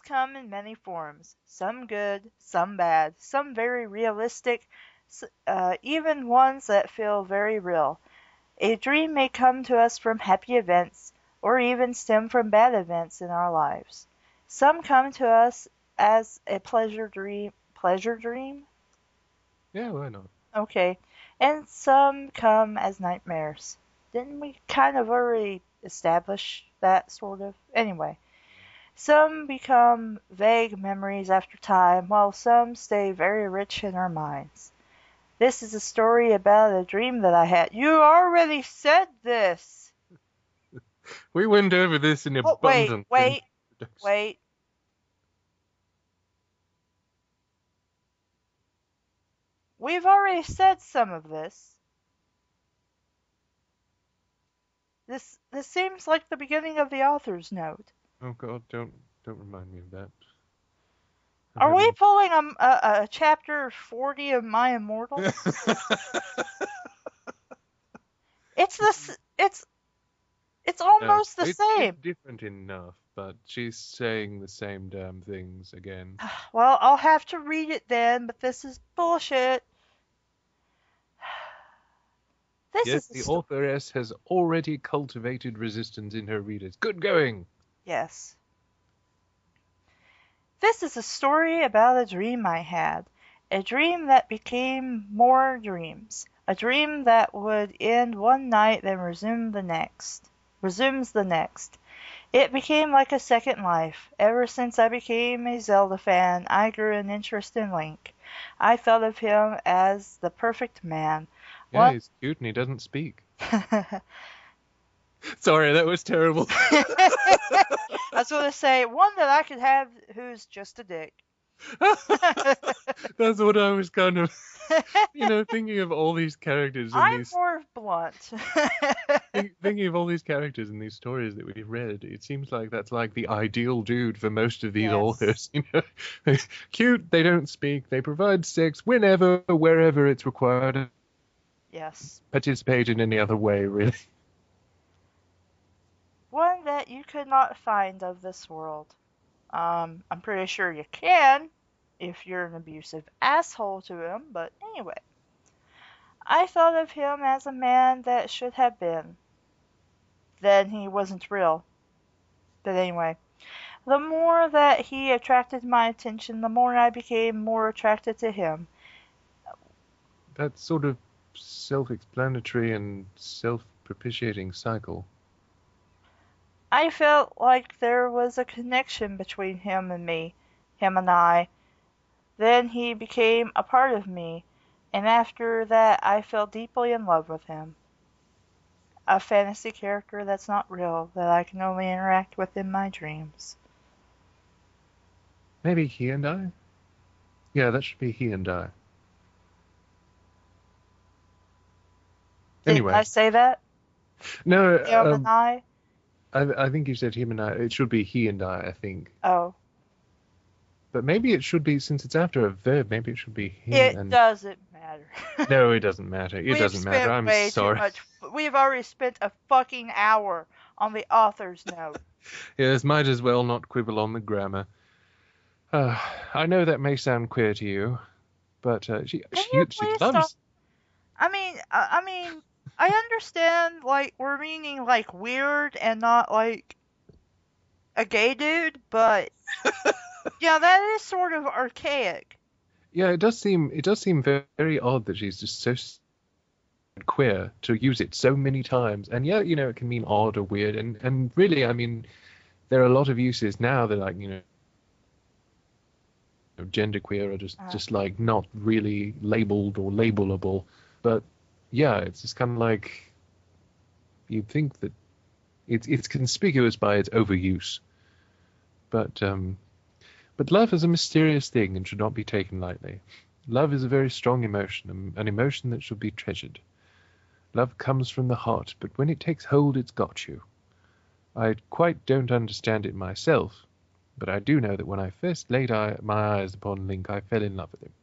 come in many forms, some good, some bad, some very realistic, even ones that feel very real. A dream may come to us from happy events, or even stem from bad events in our lives. Some come to us as a pleasure dream. Pleasure dream? Yeah, why not? Okay. And some come as nightmares. Didn't we kind of already establish that, sort of? Anyway. Some become vague memories after time, while some stay very rich in our minds. This is a story about a dream that I had. You already said this! We went over this in Oh, wait, abundance in wait, wait. We've already said some of this. This seems like the beginning of the author's note. Oh God, don't remind me of that. I'm Are we having. pulling a chapter 40 of My Immortal? It's this. It's No, almost the it's same. different enough, but she's saying the same damn things again. Well, I'll have to read it then, but this is bullshit. This Yet is a the sto- authoress has already cultivated resistance in her readers. Good going! Yes. This is a story about a dream I had. A dream that became more dreams. A dream that would end one night then resume the next. Resumes the next. It became like a second life. Ever since I became a Zelda fan, I grew an interest in Link. I thought of him as the perfect man. Yeah, One he's cute and he doesn't speak. Sorry, that was terrible. I was gonna say one that I could have who's just a dick. That's what I was kind of, thinking of all these characters in I'm these, more blunt. thinking of all these characters in these stories that we've read. It seems like that's like the ideal dude for most of these Yes. authors. Cute, they don't speak, they provide sex whenever, wherever it's required, Yes. participate in any other way, really. One that you could not find of this world. I'm pretty sure you can if you're an abusive asshole to him, but anyway. I thought of him as a man that should have been. Then he wasn't real. But anyway, the more that he attracted my attention, the more I became more attracted to him. That sort of self-explanatory and self-propitiating cycle. I felt like there was a connection between him and me, him and I. Then he became a part of me, and after that I fell deeply in love with him. A fantasy character that's not real, that I can only interact with in my dreams. Maybe he and I? Yeah, that should be he and I. Didn't I Anyway, say that? no, Him and I? I think you said him and I. It should be he and I think. Oh. But maybe it should be, since it's after a verb, maybe it should be him It and. doesn't matter. No, it doesn't matter. It We've doesn't matter. spent I'm way too sorry. much. We've already spent a fucking hour on the author's note. Yes, might as well not quibble on the grammar. Uh, I know that may sound queer to you, but Can you she please stop? loves. I mean, I understand, like, we're meaning, like, weird and not, like, a gay dude, but, yeah, that is sort of archaic. Yeah, it does seem very, very odd that she's just so queer to use it so many times. And yeah, it can mean odd or weird. And really, I mean, there are a lot of uses now that, like, genderqueer are Uh, just like not really labeled or labelable. But yeah, it's just kind of like you'd think that it's conspicuous by its overuse. But love is a mysterious thing and should not be taken lightly. Love is a very strong emotion, an emotion that should be treasured. Love comes from the heart, but when it takes hold, it's got you. I quite don't understand it myself, but I do know that when I first laid my eyes upon Link, I fell in love with him.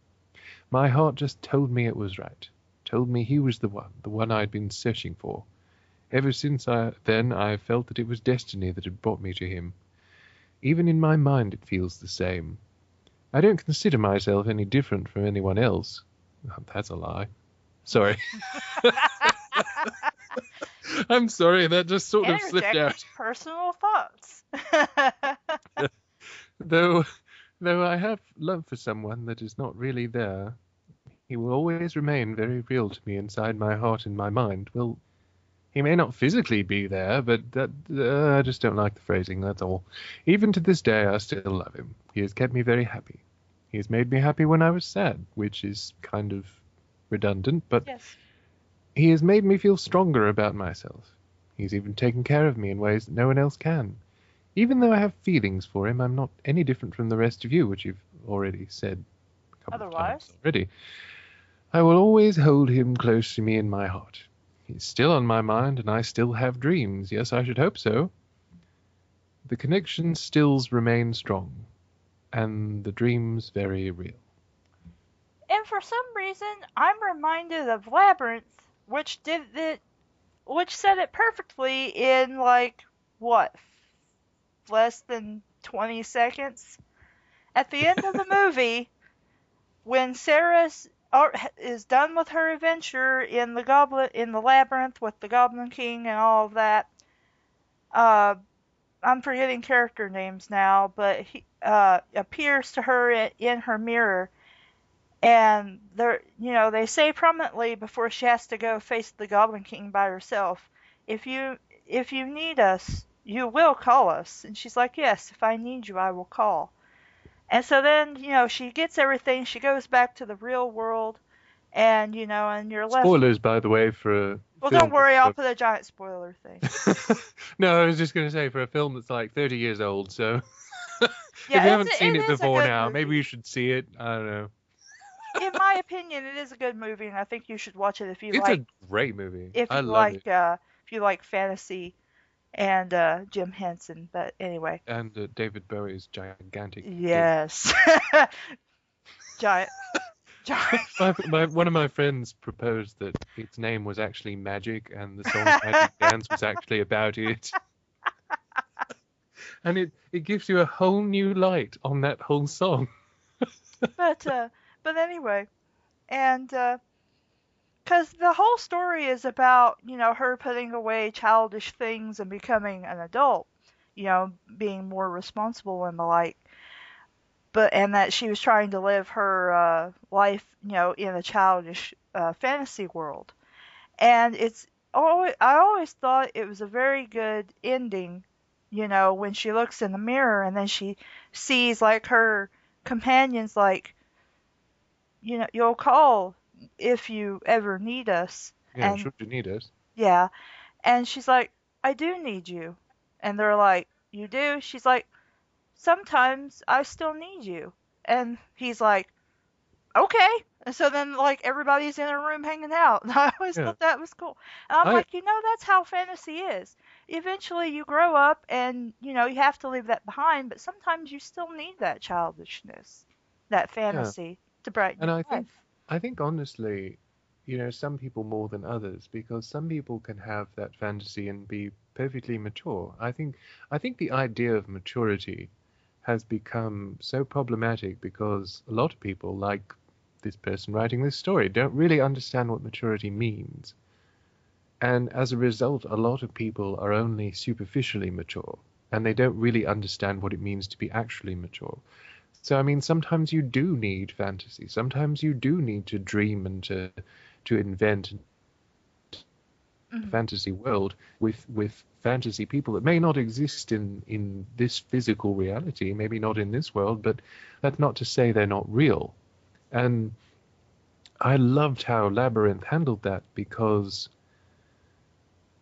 My heart just told me it was right, told me he was the one I'd been searching for. Ever since then, I felt that it was destiny that had brought me to him. Even in my mind it feels the same. I don't consider myself any different from anyone else. Oh, that's a lie. Sorry. I'm sorry, that just sort of slipped Interject out. personal thoughts. Though I have love for someone that is not really there, he will always remain very real to me inside my heart and my mind. Well, he may not physically be there, but that I just don't like the phrasing, that's all. Even to this day, I still love him. He has kept me very happy. He has made me happy when I was sad, which is kind of redundant, but Yes. he has made me feel stronger about myself. He's even taken care of me in ways that no one else can. Even though I have feelings for him, I'm not any different from the rest of you, which you've already said a couple of times Otherwise, already. I will always hold him close to me in my heart. He's still on my mind, and I still have dreams. Yes, I should hope so. The connection still remains strong, and the dreams very real. and for some reason, I'm reminded of Labyrinth, which said it perfectly in like what, less than 20 seconds. At the end of the movie, when Sarah is done with her adventure in the labyrinth with the Goblin King and all of that, uh, I'm forgetting character names now, but he appears to her in her mirror, and they say prominently before she has to go face the Goblin King by herself, if you need us, you will call us. And she's like, yes, if I need you, I will call. And so then, she gets everything. She goes back to the real world, and you're left. Spoilers, by the way, for a Well, film. don't worry, I'll put a giant spoiler thing. No, I was just going to say, for a film that's like 30 years old, so if you Yeah, haven't seen it it is a before good now, movie. maybe you should see it. I don't know. In my opinion, it is a good movie, and I think you should watch it if you It's like a great movie. if I you love like it. if you like fantasy and Jim Henson. But anyway, And David Bowie's gigantic dick. yes, giant, giant. One of my friends proposed that its name was actually Magic, and the song Magic Dance was actually about it. And it gives you a whole new light on that whole song. But anyway, and because the whole story is about her putting away childish things and becoming an adult, being more responsible and the like. And that she was trying to live her life, in a childish fantasy world. And I always thought it was a very good ending, when she looks in the mirror and then she sees like her companions, like, you'll call if you ever need us. Yeah, And should you need us. yeah, and she's like, I do need you. And they're like, you do? She's like, sometimes I still need you. And he's like, okay. And so then, like, everybody's in a room hanging out. And I always Yeah. thought that was cool. And I'm I like, that's how fantasy is. Eventually, you grow up and, you have to leave that behind, but sometimes you still need that childishness, that yeah. fantasy to brighten And your life. I think honestly, some people more than others, because some people can have that fantasy and be perfectly mature. I think the idea of maturity has become so problematic because a lot of people, like this person writing this story, don't really understand what maturity means. And as a result, a lot of people are only superficially mature, and they don't really understand what it means to be actually mature. So, I mean, sometimes you do need fantasy. Sometimes you do need to dream and to invent a Hmm. fantasy world with fantasy people that may not exist in this physical reality, maybe not in this world, but that's not to say they're not real. And I loved how Labyrinth handled that because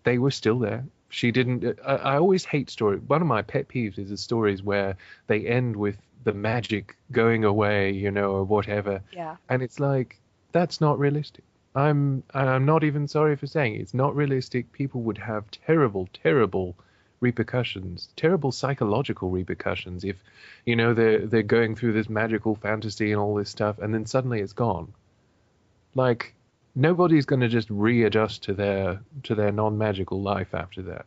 they were still there. She didn't. I always hate stories. One of my pet peeves is the stories where they end with the magic going away, or whatever, Yeah. and it's like that's not realistic. I'm not even sorry for saying it. It's not realistic. People would have terrible, terrible repercussions, terrible psychological repercussions if, they're going through this magical fantasy and all this stuff, and then suddenly it's gone. Like, nobody's going to just readjust to their non-magical life after that.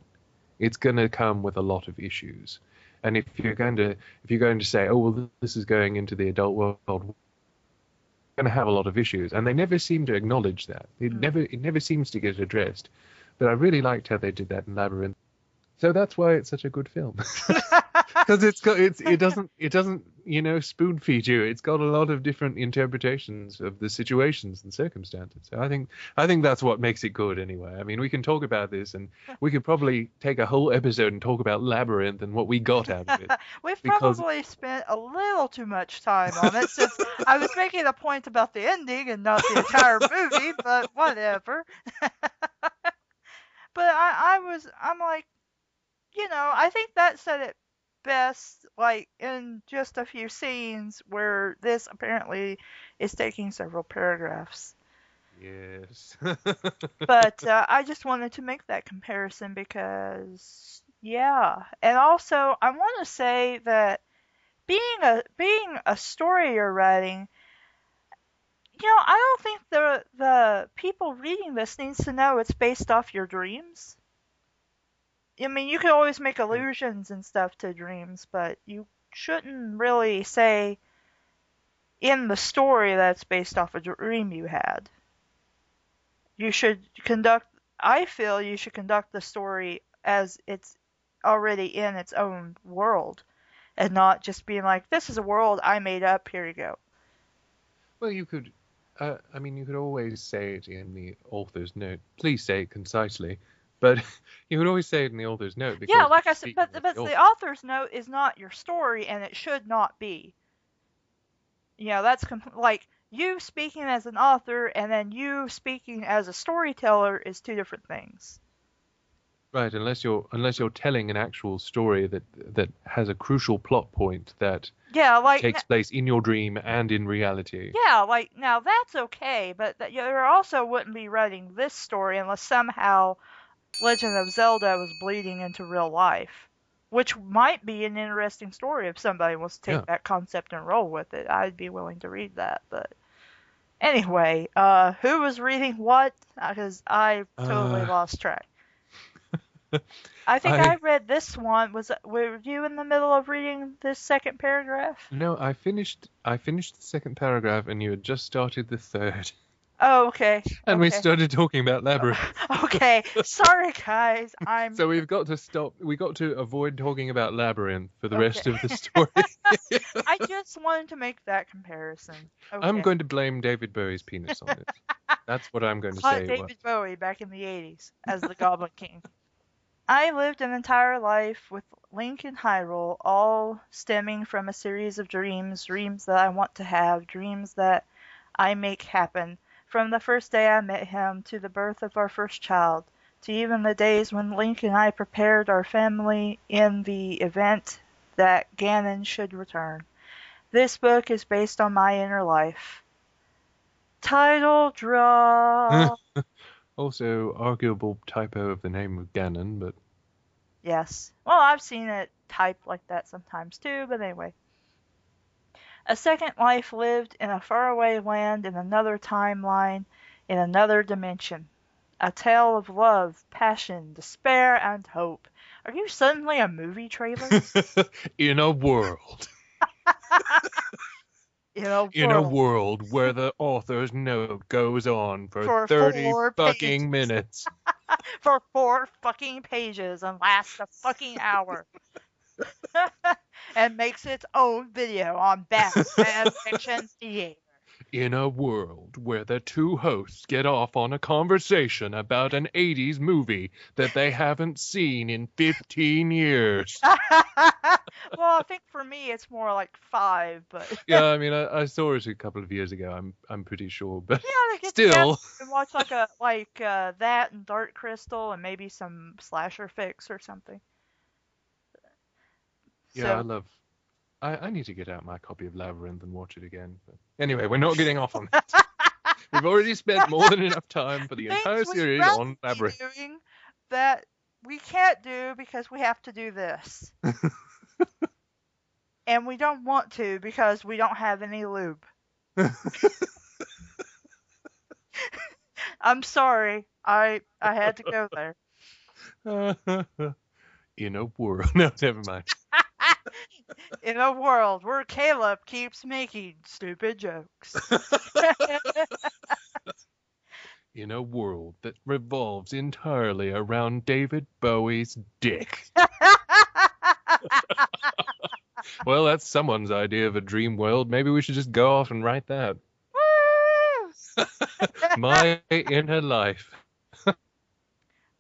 It's going to come with a lot of issues. And if you're going to say, oh well, this is going into the adult world, we're going to have a lot of issues, and they never seem to acknowledge that. It never seems to get addressed. But I really liked how they did that in Labyrinth. So that's why it's such a good film. Because it doesn't spoon feed you. It's got a lot of different interpretations of the situations and circumstances. So I think that's what makes it good anyway. I mean, we can talk about this, and we could probably take a whole episode and talk about Labyrinth and what we got out of it. We've probably spent a little too much time on it, since I was making a point about the ending and not the entire movie, but whatever. But I'm like, I think that said it best, like in just a few scenes where this apparently is taking several paragraphs. Yes. But I just wanted to make that comparison because, yeah. And also, I want to say that being a story you're writing, I don't think the people reading this needs to know it's based off your dreams. I mean, you can always make allusions and stuff to dreams, but you shouldn't really say in the story that's based off a dream you had. I feel you should conduct the story as it's already in its own world, and not just being like, this is a world I made up, here you go. Well, you could, you could always say it in the author's note. Please say it concisely. But you would always say it in the author's note. Because yeah, like I said, but the author's note is not your story, and it should not be. That's like you speaking as an author and then you speaking as a storyteller is two different things. Right, unless you're telling an actual story that has a crucial plot point that takes place in your dream and in reality. Yeah, like now that's okay, but you also wouldn't be writing this story unless somehow Legend of Zelda was bleeding into real life, which might be an interesting story if somebody wants to take that concept and roll with it. I'd be willing to read that. But anyway, who was reading what? Because I totally lost track. I think I read this one. Were you in the middle of reading this second paragraph? No, I finished the second paragraph, and you had just started the third. Oh, okay. And we started talking about Labyrinth. Okay, sorry guys. So we've got to stop. We got to avoid talking about Labyrinth for the rest of the story. I just wanted to make that comparison. Okay. I'm going to blame David Bowie's penis on it. That's what I'm going to say. David Bowie back in the 80s as the Goblin King. I lived an entire life with Link in Hyrule, all stemming from a series of dreams that I want to have, dreams that I make happen. From the first day I met him, to the birth of our first child, to even the days when Link and I prepared our family in the event that Ganon should return. This book is based on my inner life. Title draw. Also, arguable typo of the name of Ganon, but... Yes. Well, I've seen it typed like that sometimes too, but anyway. A second life lived in a faraway land in another timeline, in another dimension. A tale of love, passion, despair, and hope. Are you suddenly a movie trailer? In a world. In a world where the author's note goes on for 30 fucking minutes. For 4 fucking pages and lasts a fucking hour. And makes its own video on Fanfiction Theater. In a world where the two hosts get off on a conversation about an 80s movie that they haven't seen in 15 years. Well, I think for me it's more like 5, but... Yeah, I mean, I saw it a couple of years ago, I'm pretty sure, but yeah, still... And watch that and Dark Crystal and maybe some slasher fix or something. Yeah, so... I need to get out my copy of Labyrinth and watch it again. But anyway, we're not getting off on that. We've already spent more than enough time for the entire series on Labyrinth. Doing that we can't do because we have to do this. And we don't want to because we don't have any lube. I'm sorry. I had to go there. In a world. No, never mind. In a world where Caleb keeps making stupid jokes. In a world that revolves entirely around David Bowie's dick. Well, that's someone's idea of a dream world. Maybe we should just go off and write that. Woo! My inner life.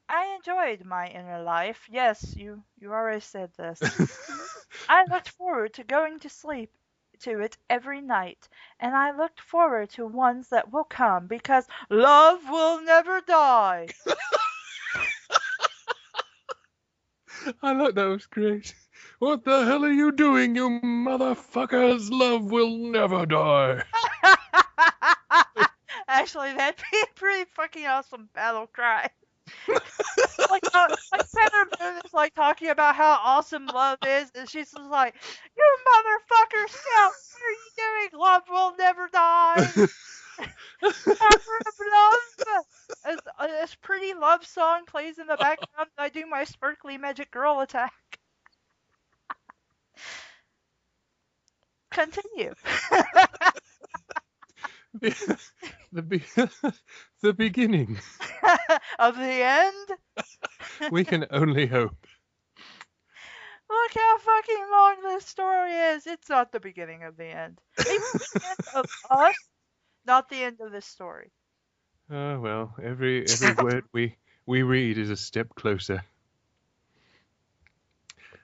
I enjoyed my inner life. Yes, you already said this. I looked forward to going to sleep to it every night, and I looked forward to ones that will come because love will never die. I thought that was great. What the hell are you doing, you motherfuckers? Love will never die. Actually, that'd be a pretty fucking awesome battle cry. Like Sailor Moon is like talking about how awesome love is, and she's just like, "You motherfucker, Scout, what are you doing? Love will never die." Power of love. As pretty love song plays in the background, I do my sparkly magic girl attack. Continue. The beginning. Of the end. We can only hope. Look how fucking long this story is. It's not the beginning of the end. It's the end of us, not the end of this story. Oh, well, every word we read is a step closer.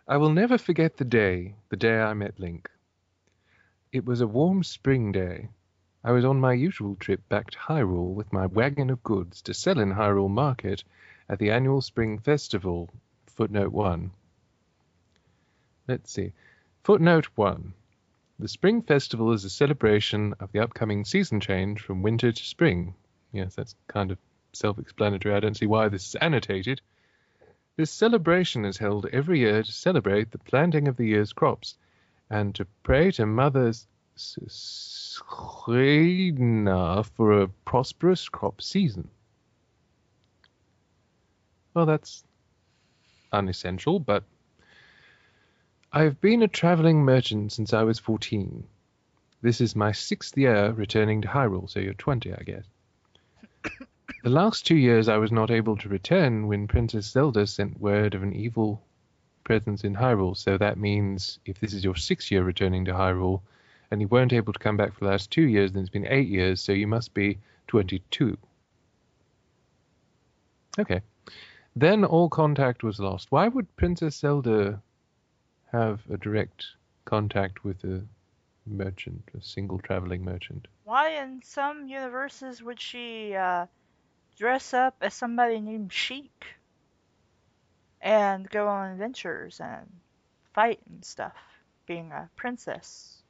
I will never forget the day I met Link. It was a warm spring day. I was on my usual trip back to Hyrule with my wagon of goods to sell in Hyrule Market at the annual Spring Festival. Footnote 1. Let's see. Footnote 1. The Spring Festival is a celebration of the upcoming season change from winter to spring. Yes, that's kind of self-explanatory. I don't see why this is annotated. This celebration is held every year to celebrate the planting of the year's crops and to pray to Mother Srina for a prosperous crop season. Well, that's unessential, but I've been a traveling merchant since I was 14. This is my 6th year returning to Hyrule, so you're 20, I guess. The last 2 years I was not able to return when Princess Zelda sent word of an evil presence in Hyrule, so that means if this is your 6th year returning to Hyrule, and you weren't able to come back for the last 2 years, then it's been 8 years, so you must be 22. Okay. Then all contact was lost. Why would Princess Zelda have a direct contact with a merchant, a single traveling merchant? Why in some universes would she dress up as somebody named Sheik and go on adventures and fight and stuff, being a princess?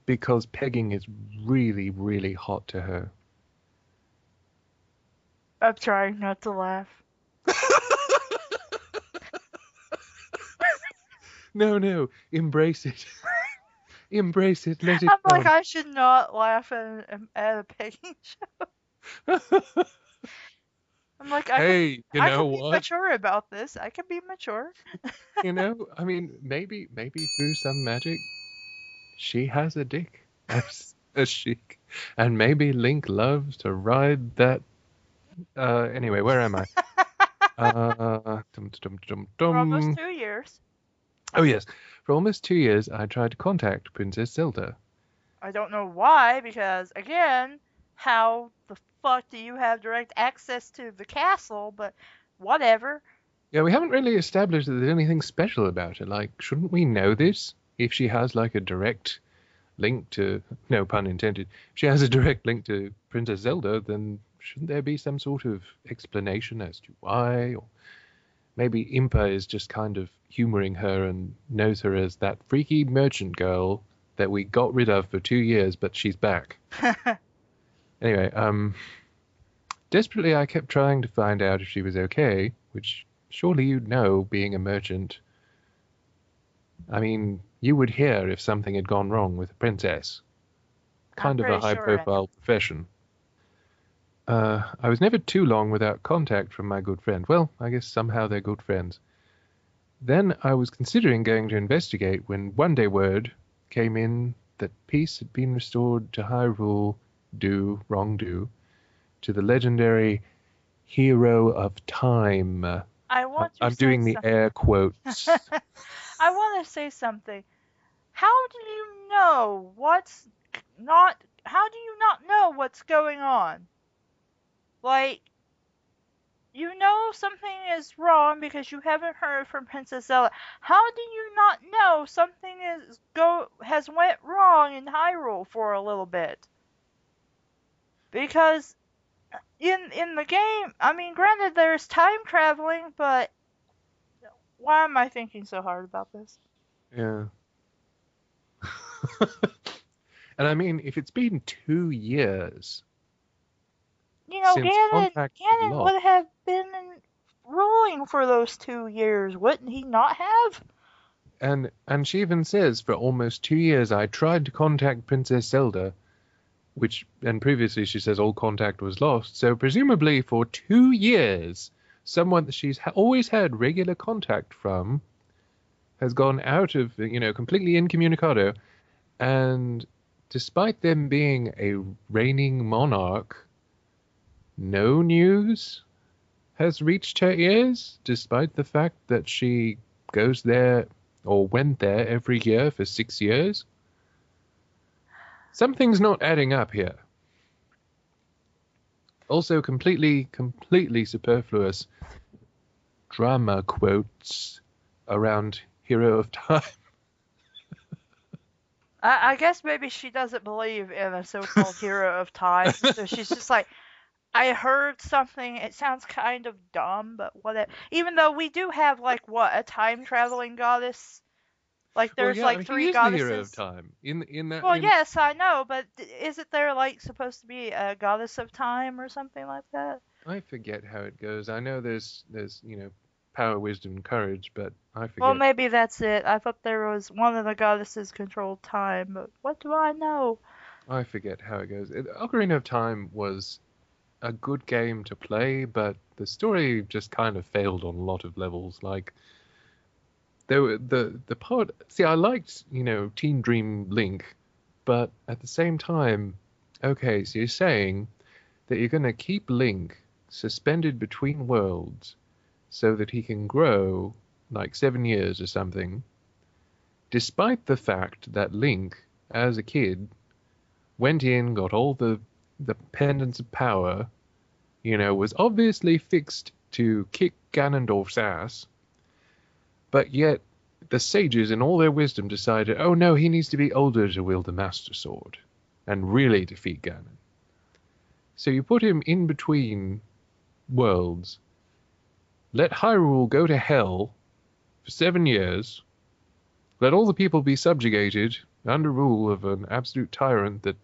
Because pegging is really, really hot to her. I'm trying not to laugh. No, embrace it. Embrace it, let it I'm come. like, I should not laugh at a pegging show. I'm like, Hey, you I know can be what? mature about this. I can be mature. You know, I mean, maybe through some magic, she has a dick as a Sheik. And maybe Link loves to ride that. Anyway, where am I? For almost 2 years. Oh, yes. For almost 2 years, I tried to contact Princess Zelda. I don't know why, because, again, how the fuck do you have direct access to the castle, but whatever. Yeah, we haven't really established that there's anything special about it. Like, shouldn't we know this? If she has, like, a direct link to... No pun intended. If she has a direct link to Princess Zelda, then shouldn't there be some sort of explanation as to why? Or maybe Impa is just kind of humoring her and knows her as that freaky merchant girl that we got rid of for 2 years, but she's back. Anyway, desperately I kept trying to find out if she was okay, which surely you'd know, being a merchant. I mean, you would hear if something had gone wrong with a princess. Kind of a high-profile profession. I was never too long without contact from my good friend. Well, I guess somehow they're good friends. Then I was considering going to investigate when one day word came in that peace had been restored to Hyrule, to the legendary hero of time. I want to I'm say doing the something. air quotes. I want to say something. How do you know what's not? How do you not know what's going on? Like, you know something is wrong because you haven't heard from Princess Zelda. How do you not know something has went wrong in Hyrule for a little bit? Because in the game, I mean, granted there's time traveling, but why am I thinking so hard about this? Yeah. And I mean, if it's been 2 years You know, since contact was Ganon lost, would have been ruling for those 2 years, wouldn't he not have? and she even says for almost 2 years I tried to contact Princess Zelda, and previously she says all contact was lost. So presumably for 2 years, someone that she's always had regular contact from has gone out of, completely incommunicado. And despite them being a reigning monarch, no news has reached her ears, despite the fact that she goes there or went there every year for 6 years. Something's not adding up here. Also, completely superfluous drama quotes around Hero of Time. I guess maybe she doesn't believe in a so-called hero of time, so she's just like, I heard something. It sounds kind of dumb, but whatever. Even though we do have like what, a time traveling goddess? Like Well, there's yeah, like and he three is the Hero of goddesses. Time in that Well, in. yes, I know, but isn't there like supposed to be a goddess of time or something like that? I forget how it goes. I know there's power, wisdom, and courage, but I Well, forget. maybe that's it. I thought there was one of the goddesses controlled time, but what do I know? I forget how it goes. Ocarina of Time was a good game to play, but the story just kind of failed on a lot of levels. Like there were the part. See, I liked Teen Dream Link, but at the same time, okay, so you're saying that you're going to keep Link suspended between worlds so that he can grow like 7 years or something, despite the fact that Link, as a kid, went in, got all the pendants of power, was obviously fixed to kick Ganondorf's ass, but yet the sages in all their wisdom decided, oh no, he needs to be older to wield the Master Sword and really defeat Ganon. So you put him in between worlds, let Hyrule go to hell for 7 years, let all the people be subjugated under rule of an absolute tyrant that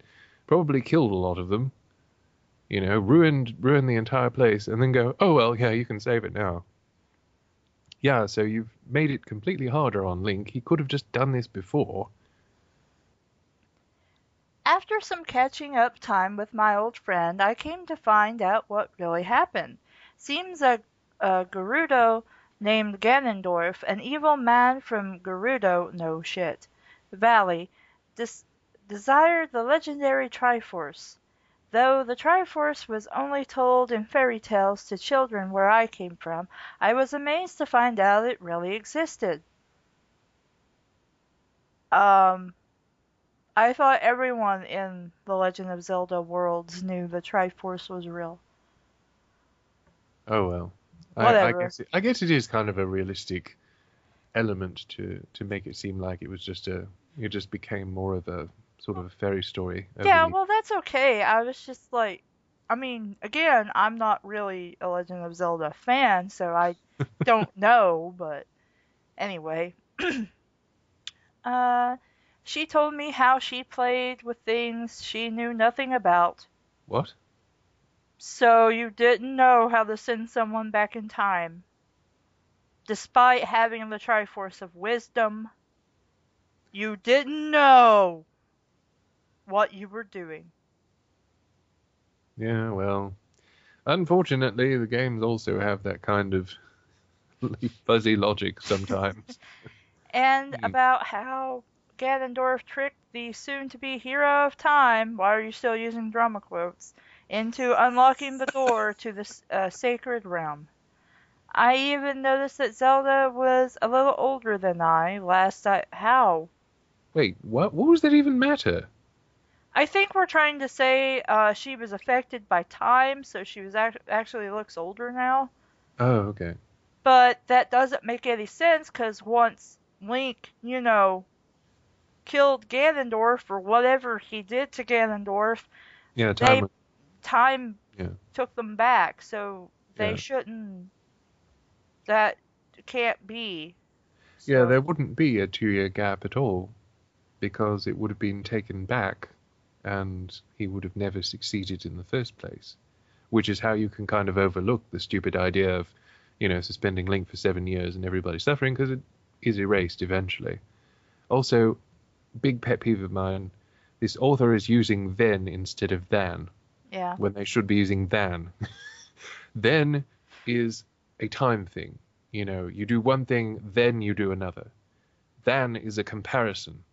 probably killed a lot of them, ruined the entire place, and then go, oh well, yeah, you can save it now. Yeah, so you've made it completely harder on Link. He could have just done this before. After some catching up time with my old friend, I came to find out what really happened. Seems a Gerudo named Ganondorf, an evil man from Gerudo, no shit, Valley, des- desired the legendary Triforce. Though the Triforce was only told in fairy tales to children where I came from, I was amazed to find out it really existed. Um, I thought everyone in the Legend of Zelda worlds knew the Triforce was real. Oh well. I Whatever. guess it is kind of a realistic element to make it seem like it just became more of a sort of a fairy story over Yeah, the. well, that's okay. I was just like, I mean, again, I'm not really a Legend of Zelda fan, so I don't know, but anyway. Uh, she told me how she played with things she knew nothing about. What? So you didn't know how to send someone back in time, despite having the Triforce of Wisdom. You didn't know what you were doing. Yeah, well, unfortunately, the games also have that kind of fuzzy logic sometimes. And Hmm. about how Ganondorf tricked the soon-to-be hero of time, why are you still using drama quotes, into unlocking the door to the sacred realm. I even noticed that Zelda was a little older than I last I. How? Wait, what? What does that even matter? I think we're trying to say she was affected by time, so she was actually looks older now. Oh, okay. But that doesn't make any sense because once Link, killed Ganondorf or whatever he did to Ganondorf, Yeah, they time. time Yeah, took them back, so they yeah, shouldn't. That can't be. yeah. So There wouldn't be a 2-year gap at all because it would have been taken back, and he would have never succeeded in the first place. Which is how you can kind of overlook the stupid idea of, suspending Link for 7 years and everybody suffering because it is erased eventually. Also, big pet peeve of mine, this author is using then instead of than yeah, when they should be using than. Then is a time thing. You do one thing, then you do another. Than is a comparison.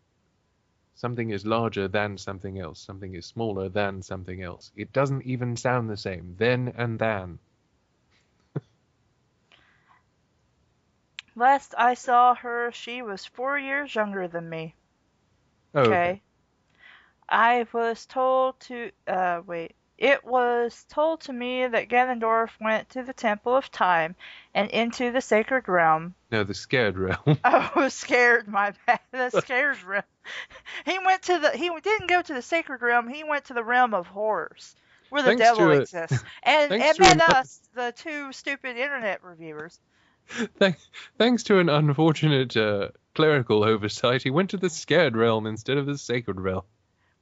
Something is larger than something else. Something is smaller than something else. It doesn't even sound the same. Then and than. last I saw her, she was 4 years younger than me. Oh, okay. Okay. I was told to, wait. It was told to me that Ganondorf went to the Temple of Time and into the Sacred Realm. No, the scared realm. Oh, scared, my bad. The scared realm. He didn't go to the Sacred Realm, he went to the Realm of Horrors, where the thanks devil to a exists. And, thanks and to met an us, the two stupid internet reviewers. thank, thanks to an unfortunate clerical oversight, he went to the scared realm instead of the sacred realm.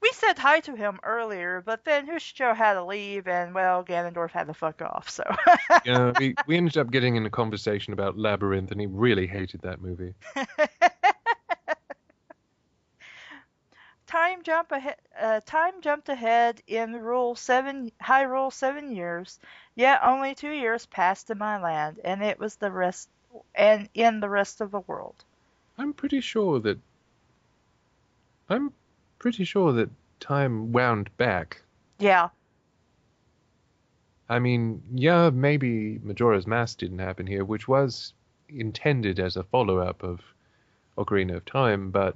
We said hi to him earlier, but then Hushicho had to leave, and well, Ganondorf had to fuck off, so. We ended up getting in a conversation about Labyrinth, and he really hated that movie. Time jumped ahead in Hyrule 7 years, yet only 2 years passed in my land, and it was the rest, and in the rest of the world. I'm pretty sure that I'm pretty sure that time wound back. Yeah, I mean, yeah, maybe Majora's Mask didn't happen here, which was intended as a follow-up of Ocarina of Time, but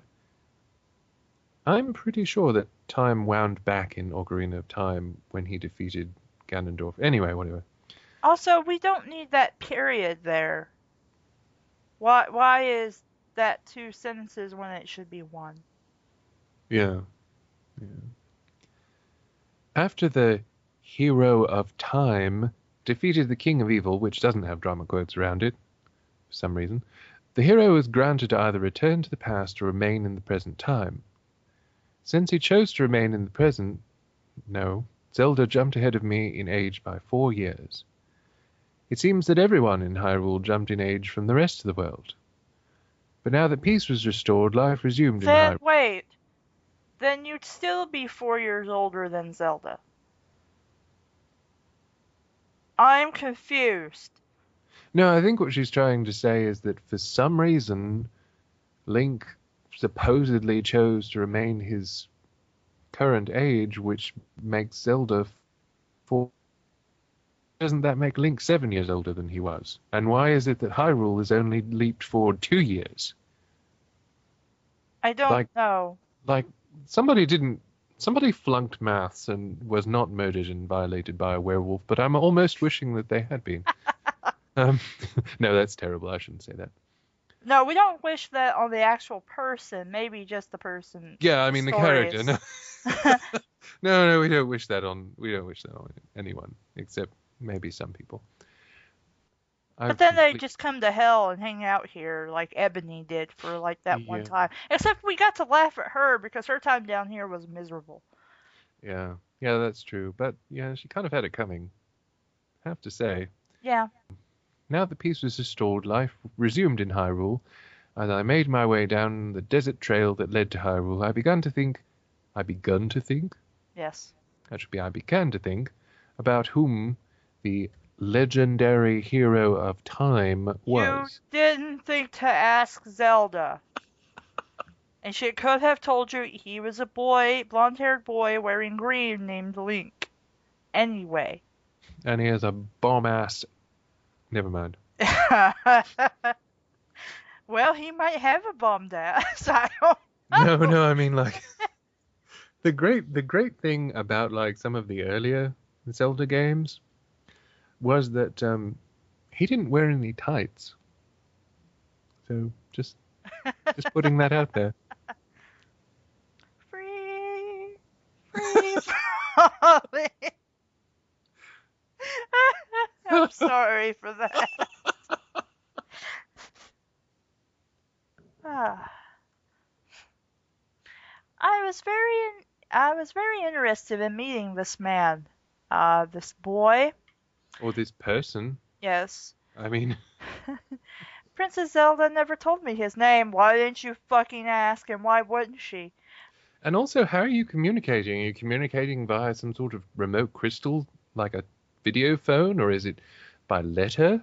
I'm pretty sure that time wound back in Ocarina of Time when he defeated Ganondorf. Anyway, whatever. also, we don't need that period there. Why is that two sentences when it should be one? Yeah, yeah. After the hero of time defeated the king of evil, which doesn't have drama quotes around it for some reason, the hero is granted to either return to the past or remain in the present time. Since he chose to remain in the present, no, Zelda jumped ahead of me in age by 4 years. It seems that everyone in Hyrule jumped in age from the rest of the world. But now that peace was restored, life resumed in Then Hyrule. wait, then you'd still be 4 years older than Zelda. I'm confused. No, I think what she's trying to say is that for some reason, Link supposedly chose to remain his current age, which makes Zelda 4. Doesn't that make Link 7 years older than he was? And why is it that Hyrule has only leaped forward 2 years? I don't Like, know. like somebody flunked maths and was not murdered and violated by a werewolf, but I'm almost wishing that they had been. Um, no, that's terrible. I shouldn't say that. No, we don't wish that on the actual person. Maybe just the person. Yeah, I The mean the character. stories. No, no, we don't wish that on. We don't wish that on anyone except maybe some people. But I've then they complete. just come to hell and hang out here like Ebony did for like that one Yeah, time. Except we got to laugh at her because her time down here was miserable. yeah, yeah. That's true. But yeah, she kind of had it coming. I have to say. Yeah. Now that peace was restored, life resumed in Hyrule. As I made my way down the desert trail that led to Hyrule, I began to think. Yes. That should be I began to think about whom the legendary hero of time You was. didn't think to ask Zelda. And she could have told you he was a boy, blonde-haired boy wearing green named Link. Anyway. And he has a bomb-ass... Never mind. Well, he might have a bomb ass. I don't No, know. no, I mean, like... The great thing about, like, some of the earlier Zelda games was that he didn't wear any tights. So, just putting that out there. Free, free falling. I'm sorry for that. Ah. I was very interested in meeting this man. This boy. Or this person. Yes. I mean... Princess Zelda never told me his name. Why didn't you fucking ask, and why wouldn't she? And also, how are you communicating? Are you communicating via some sort of remote crystal, like a video phone, or is it by letter?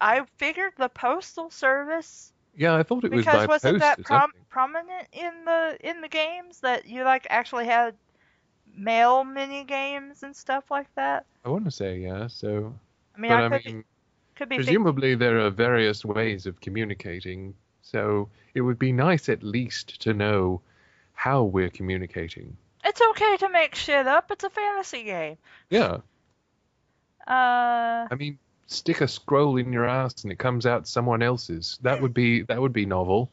I figured the postal service, Yeah, I thought it was because by wasn't post that or something. prominent in the games that you like actually had mail mini games and stuff like that? I want to say yeah, so... I mean, But I I mean, could be thinking. presumably there are various ways of communicating, so it would be nice at least to know how we're communicating. It's okay to make shit up. It's a fantasy game. Yeah, Uh, I mean, stick a scroll in your ass and it comes out someone else's. That would be novel.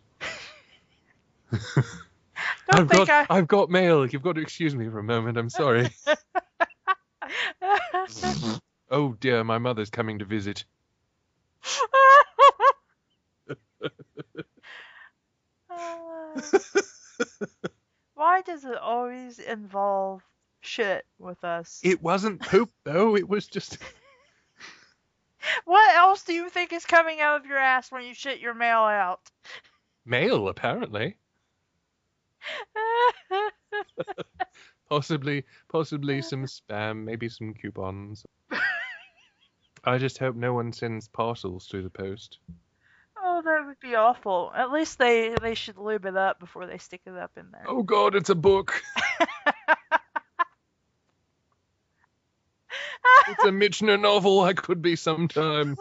don't think I've got mail. You've got to excuse me for a moment. I'm sorry. Oh dear, my mother's coming to visit. Why does it always involve shit with us? It wasn't poop though. It was just What else do you think is coming out of your ass when you shit your mail out? mail, apparently. Possibly some spam, maybe some coupons. I just hope no one sends parcels through the post. Oh, that would be awful. At least they should lube it up before they stick it up in there. Oh God, it's a book. It's a Michener novel. I could be sometime.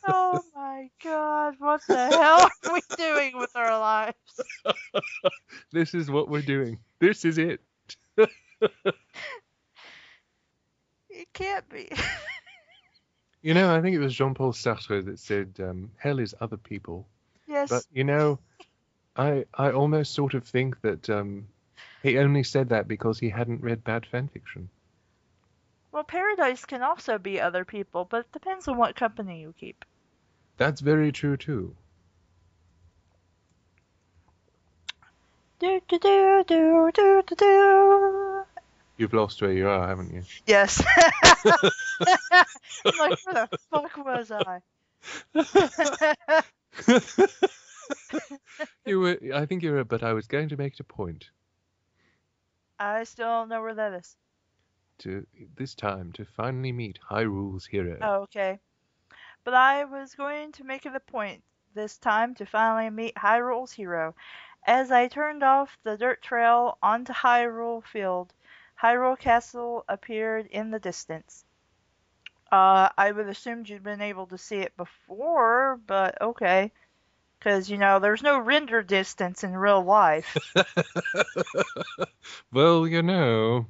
Oh my God, what the hell are we doing with our lives? This is what we're doing. This is it. It can't be. You know, I think it was Jean-Paul Sartre that said, hell is other people. Yes. But, you know, I almost sort of think that he only said that because he hadn't read bad fanfiction. Well, paradise can also be other people, but it depends on what company you keep. That's very true, too. Do do do do do do do. You've lost where you are, haven't you? Yes. I'm like, where the fuck was I? I think you were, but I was going to make it a point I still don't know where that is. to finally meet Hyrule's hero. Oh, okay. But I was going to make it a point this time to finally meet Hyrule's hero. As I turned off the dirt trail onto Hyrule Field, Hyrule Castle appeared in the distance. I would assume you'd been able to see it before, but okay. Because, you know, there's no render distance in real life. Well, you know.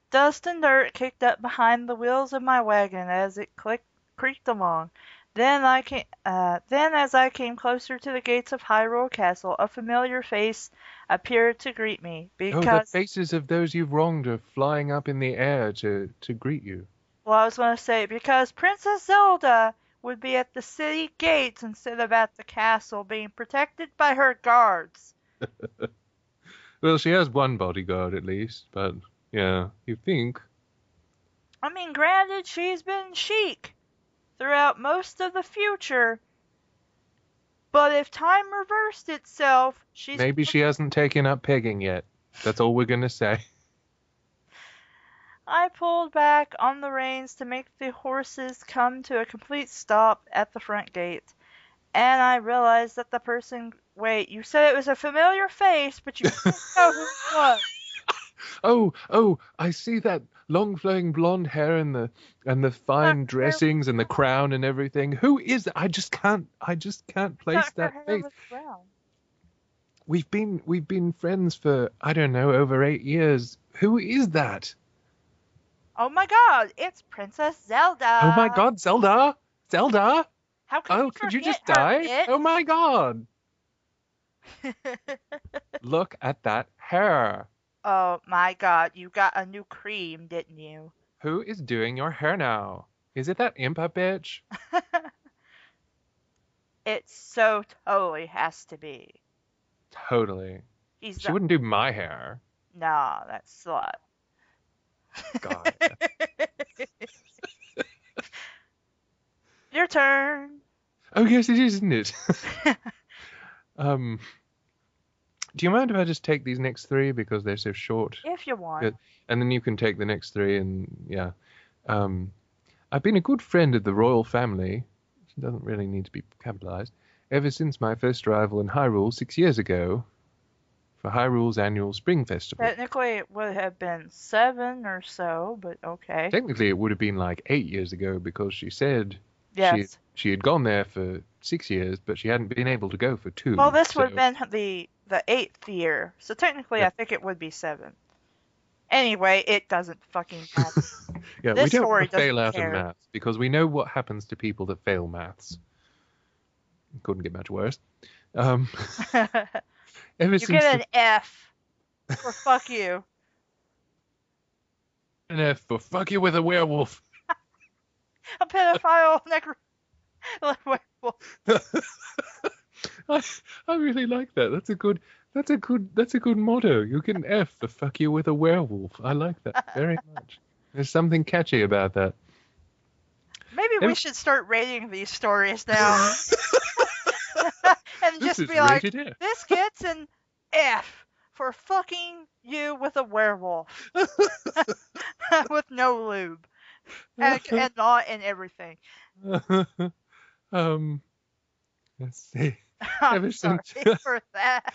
Dust and dirt kicked up behind the wheels of my wagon as it creaked along. Then as I came closer to the gates of Hyrule Castle, a familiar face appeared to greet me. Oh, the faces of those you've wronged are flying up in the air to greet you. Well, I was going to say, because Princess Zelda would be at the city gates instead of at the castle, being protected by her guards. Well, she has one bodyguard at least, but yeah, you think. I mean, granted, she's been chic throughout most of the future, but if time reversed itself, Maybe she hasn't taken up pegging yet. That's all we're gonna say. I pulled back on the reins to make the horses come to a complete stop at the front gate, and I realized that the person. Wait, you said it was a familiar face, but you didn't know who it was. Oh, I see that long flowing blonde hair and the Not fine her hair, dressings and the crown and everything. Who is that? I just can't place not her that hair face. was brown. We've been friends for, I don't know, over 8 years. Who is that? Oh my god, it's Princess Oh my Zelda! God, Zelda! Zelda! How could Oh, you could you forget just her, die? Oh bitch? my God! Look at that hair. Oh my god, you got a new cream, didn't you? Who is doing your hair now? Is it that Impa bitch? It so totally has to be. Totally. He's She the. wouldn't do my hair. Nah, that slut. God. Your turn. Oh, yes, it is, isn't it? Um, do you mind if I just take these next three because they're so short? If you want. Good. And then you can take the next three and yeah. I've been a good friend of the royal family. It doesn't really need to be capitalized. Ever since my first arrival in Hyrule 6 years ago for Hyrule's annual spring festival. Technically, it would have been 7 or so, but okay. Technically, it would have been like 8 years ago because she said Yes. she had gone there for 6 years, but she hadn't been able to go for 2. Well, this So, would have been the 8th year, so technically, Yeah. I think it would be 7. Anyway, it doesn't fucking matter. yeah, This we don't story want to fail doesn't out care. in maths because we know what happens to people that fail maths. Couldn't get much worse. Ever You since get an F for fuck you. an F for fuck you with a werewolf. A pedophile werewolf. I really like that. That's a good motto. You get an F for fuck you with a werewolf. I like that very much. There's something catchy about that. Maybe we should start rating these stories now. And This just is be like, rated F. this gets an F for fucking you with a werewolf. With no lube. And not in everything. Let's see. I'm Ever sorry since for that.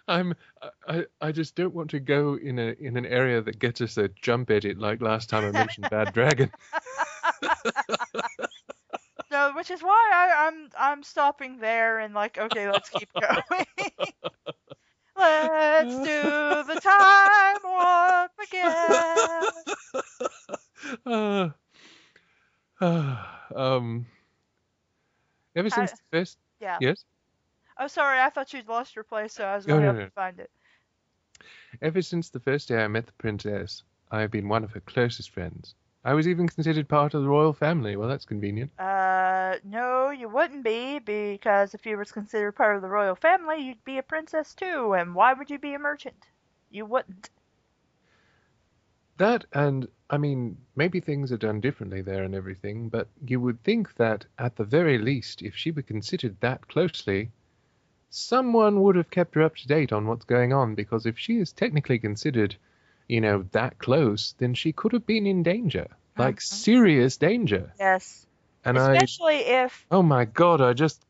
I just don't want to go in an area that gets us a jump edit like last time I mentioned Bad Dragon. No, which is why I'm stopping there and like, okay, let's keep going. Let's do the time warp again. Ever since the first Yeah. yes. Oh, sorry, I thought you'd lost your place, so I was No, going to no, help no. you find it. Ever since the first day I met the princess, I have been one of her closest friends. I was even considered part of the royal family. Well, that's convenient. No, you wouldn't be, because if you were considered part of the royal family, you'd be a princess too, and why would you be a merchant? You wouldn't. That, and I mean, maybe things are done differently there and everything, but you would think that at the very least, if she were considered that closely, someone would have kept her up to date on what's going on, because if she is technically considered, that close, then she could have been in danger, like serious danger. Yes. And Especially if... oh my God, I just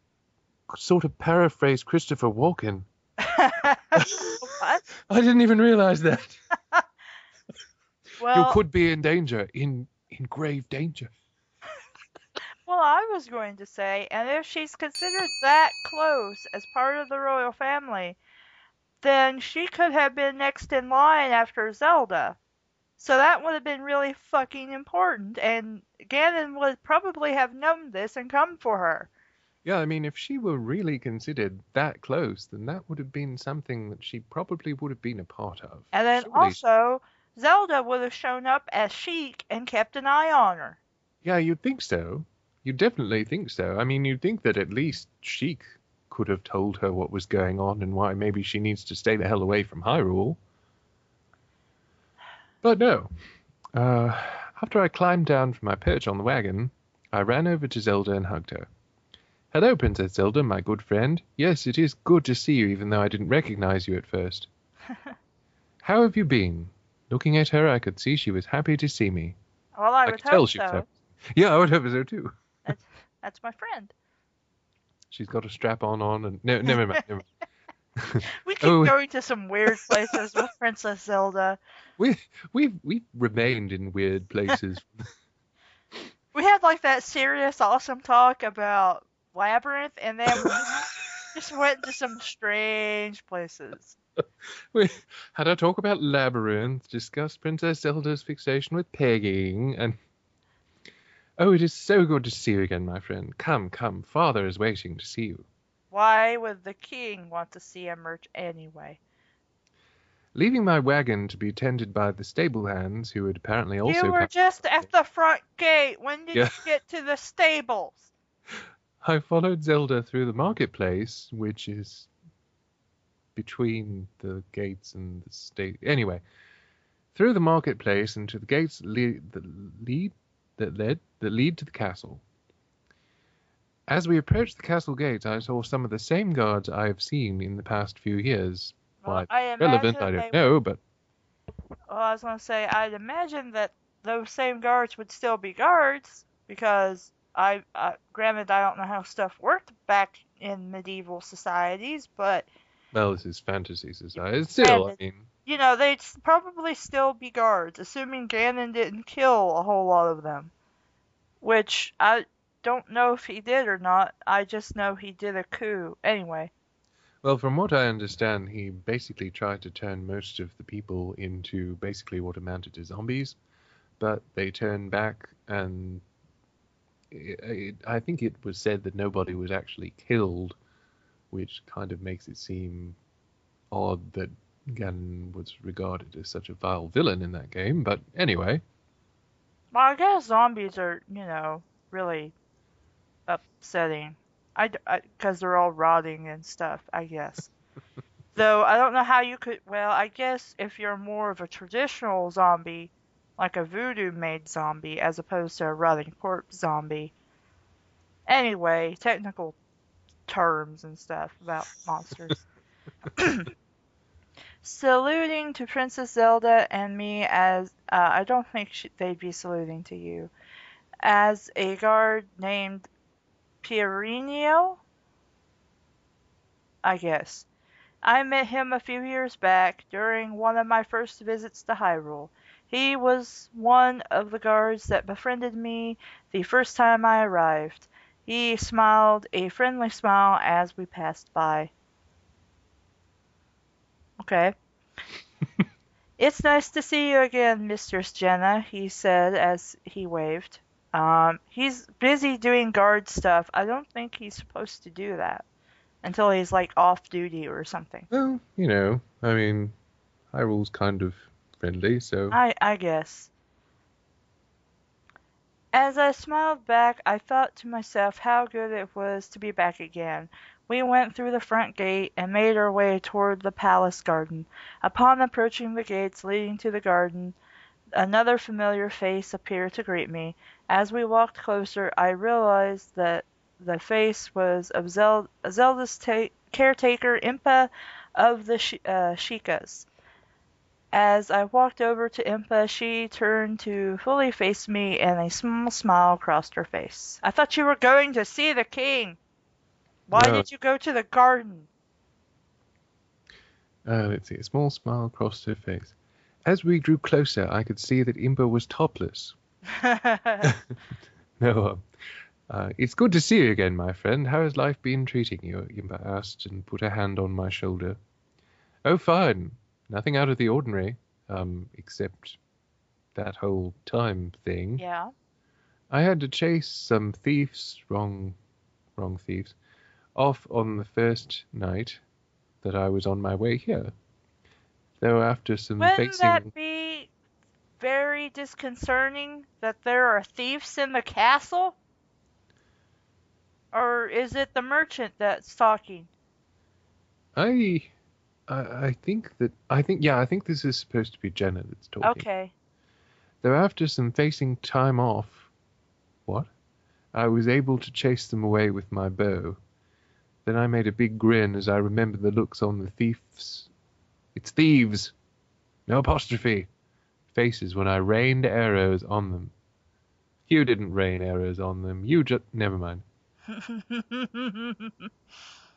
sort of paraphrased Christopher Walken. What? I didn't even realize that. Well, You could be in danger, in grave danger. well, I was going to say, and if she's considered that close as part of the royal family, then she could have been next in line after Zelda. So that would have been really fucking important, and Ganon would probably have known this and come for her. Yeah, I mean, if she were really considered that close, then that would have been something that she probably would have been a part of. And then Surely. also, Zelda would have shown up as Sheik and kept an eye on her. Yeah, you'd think so. You definitely think so. I mean, you'd think that at least Sheik could have told her what was going on and why maybe she needs to stay the hell away from Hyrule. But no. After I climbed down from my perch on the wagon, I ran over to Zelda and hugged her. Hello, Princess Zelda, my good friend. Yes, it is good to see you, even though I didn't recognize you at first. How have you been? Looking at her, I could see she was happy to see me. Well, I I would could tell hope she was happy. so. Yeah, I would hope so too. That's that's my friend. She's got a strap-on and no, never mind. Never mind. We keep Oh, going to some weird places with Princess Zelda. we we've remained in weird places. We had like that serious, awesome talk about Labyrinth, and then we just went to some strange places. We had a talk about Labyrinth, discussed Princess Zelda's fixation with pegging, and oh, it is so good to see you again, my friend. Come, come, father is waiting to see you. Why would the king want to see a merch anyway? Leaving my wagon to be tended by the stable hands, who had apparently also You were come. just at the front gate. When did Yeah. you get to the stables? I followed Zelda through the marketplace, which is between the gates and the state. Anyway, through the marketplace and to the gates that lead to the castle. As we approached the castle gates, I saw some of the same guards I have seen in the past few years. Well, Why I relevant, imagine I they don't know, but Well, I was gonna say, I'd imagine that those same guards would still be guards because granted, I don't know how stuff worked back in medieval societies, but well, this is fantasy society. Still, I granted, mean, they'd probably still be guards, assuming Ganon didn't kill a whole lot of them. Which I don't know if he did or not. I just know he did a coup. Anyway, well, from what I understand, he basically tried to turn most of the people into basically what amounted to zombies, but they turned back, and I think it was said that nobody was actually killed, which kind of makes it seem odd that Ganon was regarded as such a vile villain in that game. But anyway, well, I guess zombies are, really upsetting. Because they're all rotting and stuff, I guess. Though I don't know how you could. Well, I guess if you're more of a traditional zombie, like a voodoo-made zombie, as opposed to a rotting corpse zombie. Anyway, technical terms and stuff about monsters. Saluting to Princess Zelda and me as I don't think they'd be saluting to you as a guard named Pierinio, I guess. I met him a few years back during one of my first visits to Hyrule. He was one of the guards that befriended me the first time I arrived. He smiled a friendly smile as we passed by. Okay. It's nice to see you again, Mistress Jenna, he said as he waved. He's busy doing guard stuff. I don't think he's supposed to do that until he's like off duty or something. well, I mean, Hyrule's kind of friendly, so I guess. As I smiled back, I thought to myself how good it was to be back again. We went through the front gate and made our way toward the palace garden. Upon approaching the gates leading to the garden, another familiar face appeared to greet me. As we walked closer, I realized that the face was of Zelda's caretaker, Impa of the Sheikahs. As I walked over to Impa, she turned to fully face me and a small smile crossed her face. I thought you were going to see the king. Why no. did you go to the garden? Let's see, a small smile crossed her face. As we drew closer, I could see that Impa was topless. No, it's good to see you again, my friend. How has life been treating you? Impa asked and put a hand on my shoulder. Oh, fine. Nothing out of the ordinary, except that whole time thing. Yeah. I had to chase some thieves, wrong thieves, off on the first night that I was on my way here. Though after some Wouldn't that be very disconcerting that there are thieves in the castle? Or is it the merchant that's talking? I think this is supposed to be Jenna that's talking. Okay. Though after some facing time off, I was able to chase them away with my bow. Then I made a big grin as I remembered the looks on the thieves. It's thieves! No apostrophe! faces when I rained arrows on them. You didn't rain arrows on them. You just... Never mind.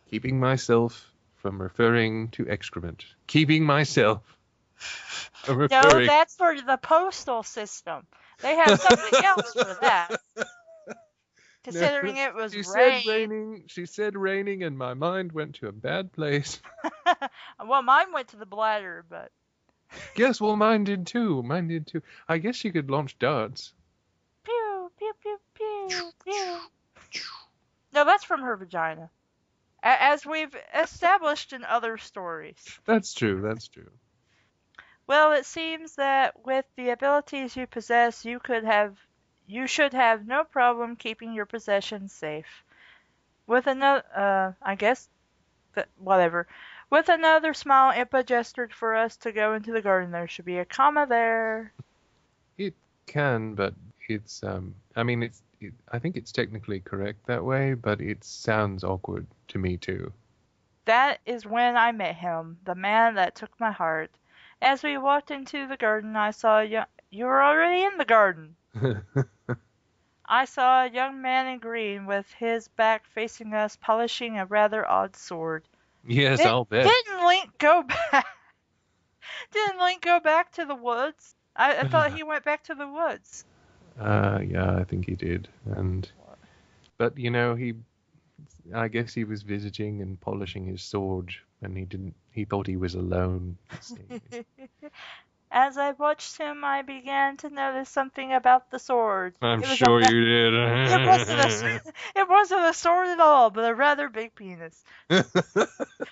Keeping myself from referring to excrement. Keeping myself from No, referring... that's for the postal system. They have something else for that. Considering it was rain. She said raining, and my mind went to a bad place. Well, mine went to the bladder, but... Yes, well, mine did too. I guess you could launch darts. Pew, pew, pew, pew, pew. No, that's from her vagina. As we've established in other stories. That's true. Well, it seems that with the abilities you possess, you should have no problem keeping your possessions safe. With another, whatever. With another smile, Impa gestured for us to go into the garden. There should be a comma there. It can, but it's, I think it's technically correct that way, but it sounds awkward to me too. That is when I met him, the man that took my heart. As we walked into the garden, I saw you were already in the garden. I saw a young man in green with his back facing us, polishing a rather odd sword. Yes, I'll bet. Didn't Link go back? Didn't Link go back to the woods? I thought he went back to the woods. Yeah, I think he did. But I guess he was visiting and polishing his sword, and he thought he was alone. As I watched him, I began to notice something about the sword. I'm sure you did. It wasn't a sword at all, but a rather big penis.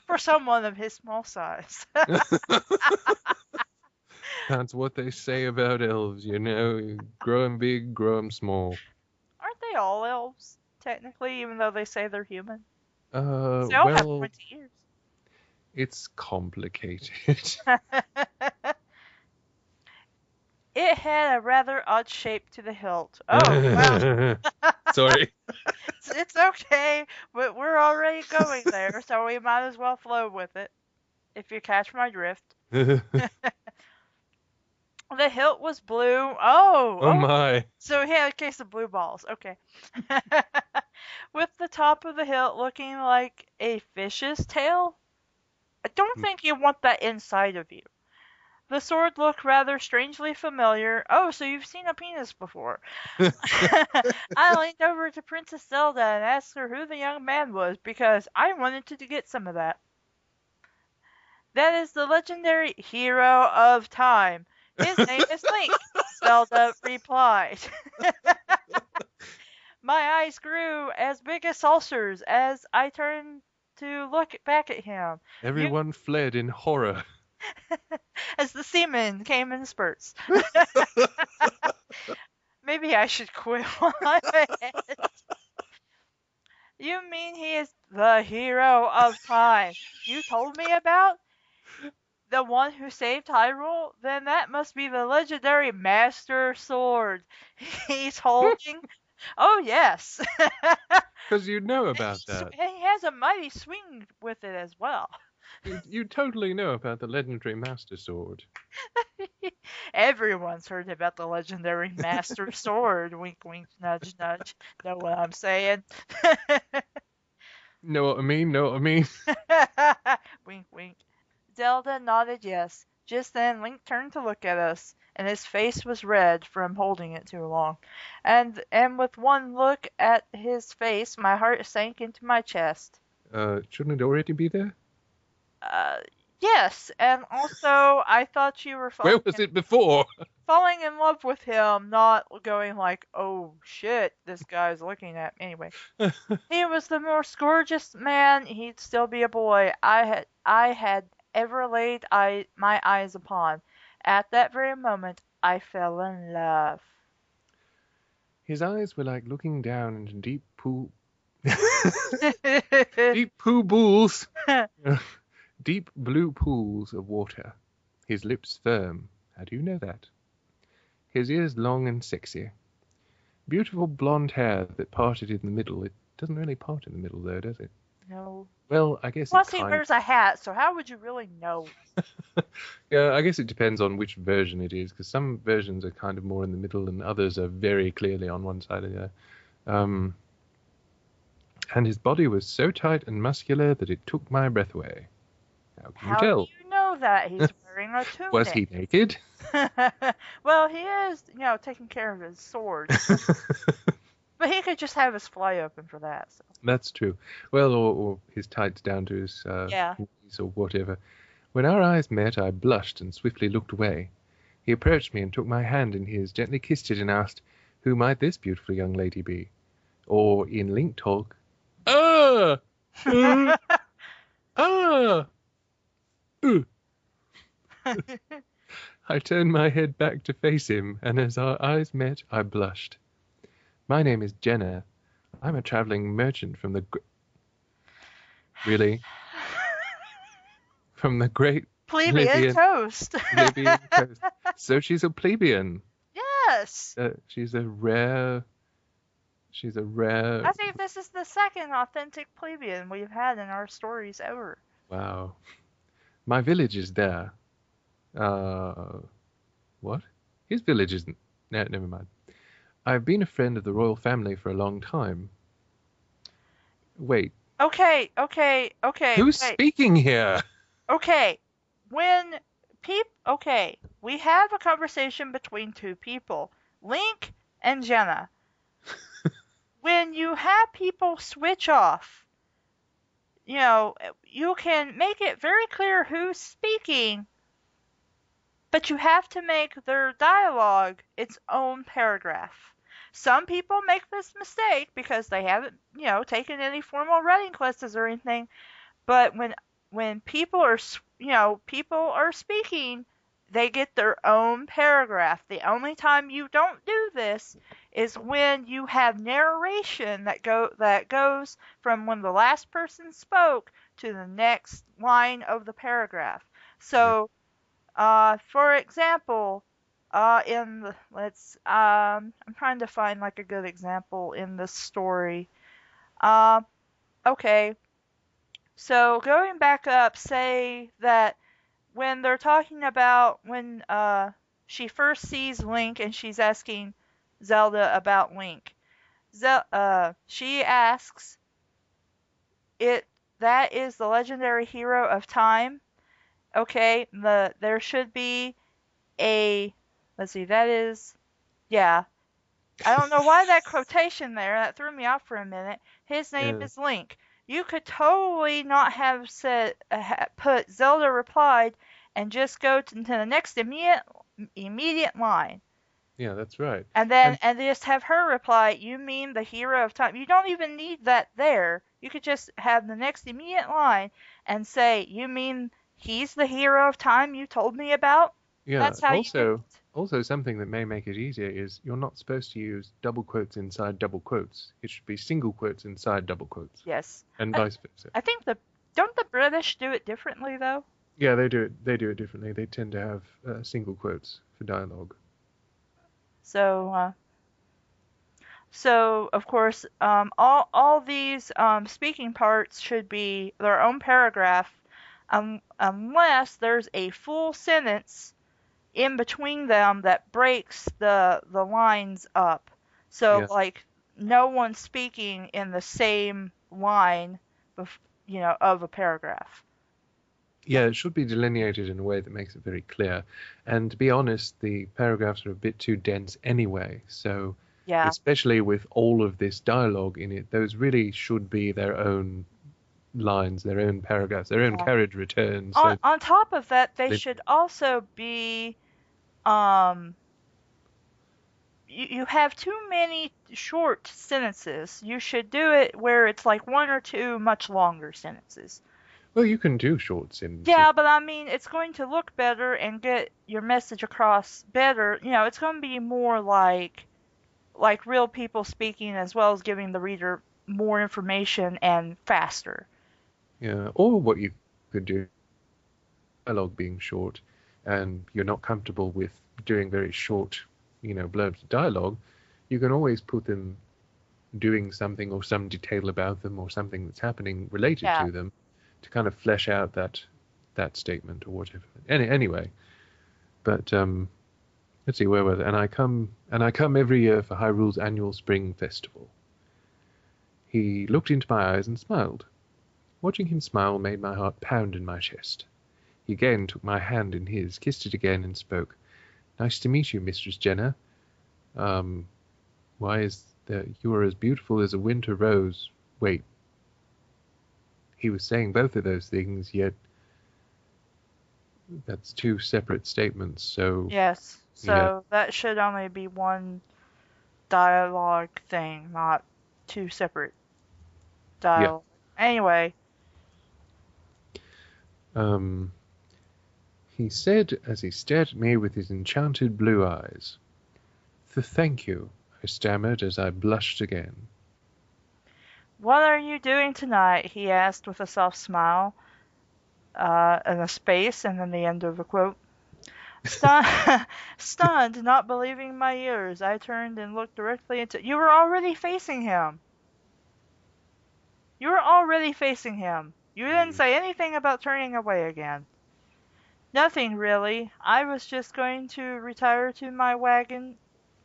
For someone of his small size. That's what they say about elves, grow 'em big, grow 'em small. Aren't they all elves, technically, even though they say they're human? They all have 20 ears. It's complicated. It had a rather odd shape to the hilt. Oh, wow. Sorry. It's okay, but we're already going there, so we might as well flow with it, if you catch my drift. The hilt was blue. Oh my. So he had a case of blue balls. Okay. With the top of the hilt looking like a fish's tail? I don't think you want that inside of you. The sword looked rather strangely familiar. Oh, so you've seen a penis before. I leaned over to Princess Zelda and asked her who the young man was, because I wanted to get some of that. That is the legendary hero of time. His name is Link, Zelda replied. My eyes grew as big as saucers as I turned to look back at him. Everyone fled in horror. As the semen came in spurts. Maybe I should quit while I'm ahead. You mean he is the hero of time you told me about? The one who saved Hyrule? Then that must be the legendary Master Sword he's holding. Oh, yes. Because you know about that. And he has a mighty swing with it as well. You totally know about the legendary Master Sword. Everyone's heard about the legendary Master Sword. Wink, wink, nudge, nudge. Know what I'm saying? Know what I mean? Wink, wink. Zelda nodded yes. Just then, Link turned to look at us, and his face was red from holding it too long. And with one look at his face, my heart sank into my chest. Shouldn't it already be there? Yes, and also I thought you were Where was it before? Falling in love with him, not going like, oh shit, this guy's looking at me. Anyway, he was the most gorgeous man. He'd still be a boy I had ever laid my eyes upon. At that very moment, I fell in love. His eyes were like looking down into deep poo pools. Deep blue pools of water. His lips firm. How do you know that? His ears long and sexy. Beautiful blonde hair that parted in the middle. It doesn't really part in the middle though, does it? No. Well, I guess it Plus, he kind. wears a hat, so how would you really know? Yeah, I guess it depends on which version it is, because some versions are kind of more in the middle, and others are very clearly on one side of the other. Um, and his body was so tight and muscular that it took my breath away. How can you How do tell? you know that he's wearing a Was tunic? he naked? Well, he is, taking care of his sword. But he could just have his fly open for that. So. That's true. Well, or his tights down to his Yeah. knees or whatever. When our eyes met, I blushed and swiftly looked away. He approached me and took my hand in his, gently kissed it, and asked, "Who might this beautiful young lady be?" Or, in Link talk, "Ah! Uh, ah! Uh." I turned my head back to face him, and as our eyes met, I blushed. "My name is Jenna. I'm a traveling merchant from the... Really? From the great Plebeian Libyan toast. coast. So she's a plebeian. Yes. She's a rare... She's a rare... I think this is the second authentic plebeian we've had in our stories ever. Wow. My village is there. What? His village isn't... No, never mind. I've been a friend of the royal family for a long time. Wait, Okay. who's Wait. speaking here? Okay. Okay, we have a conversation between two people, Link and Jenna. When you have people switch off, you can make it very clear who's speaking, but you have to make their dialogue its own paragraph. Some people make this mistake because they haven't, taken any formal writing classes or anything. But when people are speaking, they get their own paragraph. The only time you don't do this is when you have narration that goes from when the last person spoke to the next line of the paragraph. Yeah. So, for example, in the, let's I'm trying to find like a good example in this story. Uh, okay, so going back up, say that when they're talking about when she first sees Link and she's asking Zelda about Link. She asks it that is the legendary hero of time. Okay, there should be a let's see, that is yeah. I don't know why that quotation there, that threw me off for a minute. His name Yeah. is Link. You could totally not have said put Zelda replied and just go to the next immediate line. Yeah, that's right. And then And and just have her reply, "You mean the hero of time." You don't even need that there. You could just have the next immediate line and say, "You mean he's the hero of time you told me about?" yeah, That's how you do it. also something that may make it easier is you're not supposed to use double quotes inside double quotes. It should be single quotes inside double quotes, Yes. and I, vice versa. I think don't the British do it differently though? Yeah, they do it. They do it differently. They tend to have single quotes for dialogue. So so of course all these speaking parts should be their own paragraph, unless there's a full sentence in between them that breaks the lines up. So Yeah. like no one's speaking in the same line, of a paragraph. Yeah, it should be delineated in a way that makes it very clear. And to be honest, the paragraphs are a bit too dense anyway. So, Yeah. especially with all of this dialogue in it, those really should be their own lines, their own paragraphs, their own Yeah. carriage returns. So, On top of that, they they, should also be um you have too many short sentences. You should do it where it's like one or two much longer sentences. well, you can do short sentences. Yeah, but I mean, it's going to look better and get your message across better. It's going to be more like real people speaking as well as giving the reader more information and faster. Yeah. Or what you could do, dialogue being short, and you're not comfortable with doing very short, blurbs of dialogue, you can always put them doing something or some detail about them or something that's happening related Yeah. to them to kind of flesh out that statement or whatever. Anyway, but let's see, where was it? And I come every year for Hyrule's annual spring festival. He looked into my eyes and smiled. Watching him smile made my heart pound in my chest. He again took my hand in his, kissed it again, and spoke. Nice to meet you, Mistress Jenna. Why is that you are as beautiful as a winter rose? Wait. He was saying both of those things, yet that's two separate statements, so... Yes. So Yeah. that should only be one dialogue thing, not two separate Yeah. dialogue. Anyway, He said as he stared at me with his enchanted blue eyes. Thank you, I stammered as I blushed again. what are you doing tonight? He asked with a soft smile, and a space, and then the end of a quote. Stunned, not believing my ears, I turned and looked directly into. You were already facing him. You were already facing him. You didn't say anything about turning away again. Nothing really. I was just going to retire to my wagon.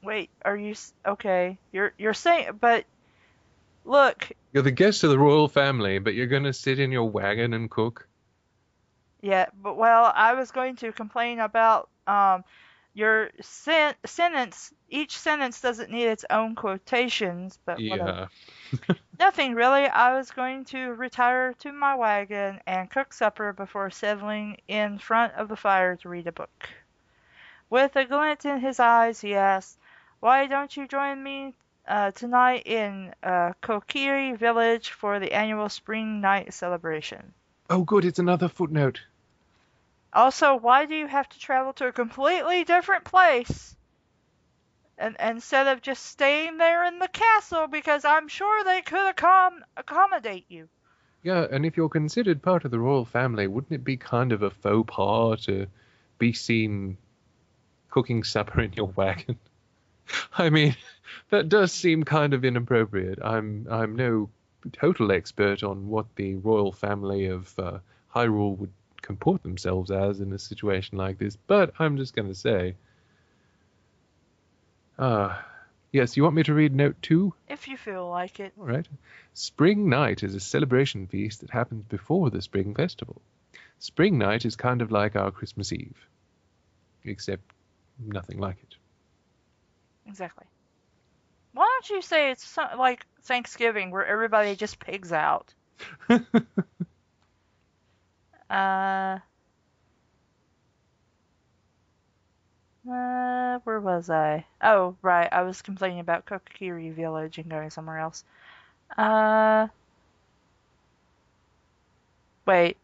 Wait, are you okay? You're saying, but look, You're the guest of the royal family, but you're going to sit in your wagon and cook? yeah, but well, I was going to complain about your sentence. Each sentence doesn't need its own quotations, but whatever. Yeah. Nothing really. I was going to retire to my wagon and cook supper before settling in front of the fire to read a book. With a glint in his eyes, he asked, "Why don't you join me tonight in Kokiri village for the annual spring night celebration? Oh, good, it's another footnote. Also, why do you have to travel to a completely different place? And instead of just staying there in the castle, because I'm sure they could accommodate you." Yeah, and if you're considered part of the royal family, wouldn't it be kind of a faux pas to be seen cooking supper in your wagon? I mean, that does seem kind of inappropriate. I'm no total expert on what the royal family of Hyrule would comport themselves as in a situation like this, but I'm just going to say... yes, you want me to read note 2? If you feel like it. All right. Spring Night is a celebration feast that happens before the Spring Festival. Spring Night is kind of like our Christmas Eve, except nothing like it. Exactly. Why don't you say it's like Thanksgiving where everybody just pigs out? Uh, where was I? Oh, right. I was complaining about Kokiri Village and going somewhere else. Uh, wait.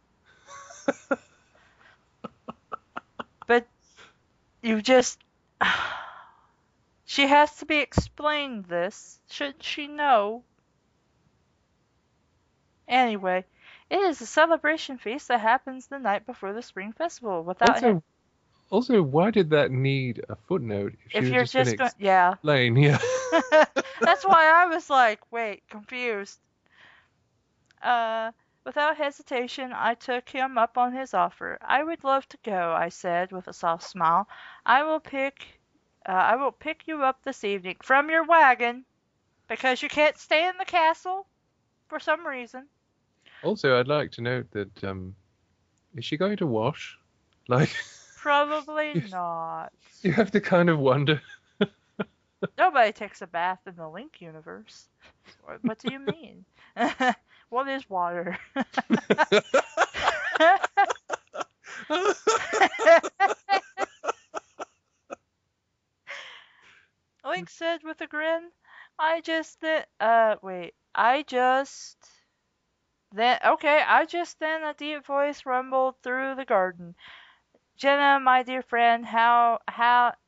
But you just. She has to be explained this. Shouldn't she know? Anyway, it is a celebration feast that happens the night before the spring festival. Also, why did that need a footnote if she If was you're just going just to going, yeah. explain? Yeah. That's why I was like, wait, confused. Uh, Without hesitation, I took him up on his offer. "I would love to go," I said with a soft smile. I will pick you up this evening from your wagon because you can't stay in the castle for some reason." Also, I'd like to note that is she going to wash? Like, Probably not. you have to kind of wonder. Nobody takes a bath in the Link universe. What do you mean? What is water? Link said with a grin. I just then, wait. I just then a deep voice rumbled through the garden. "Jenna, my dear friend, how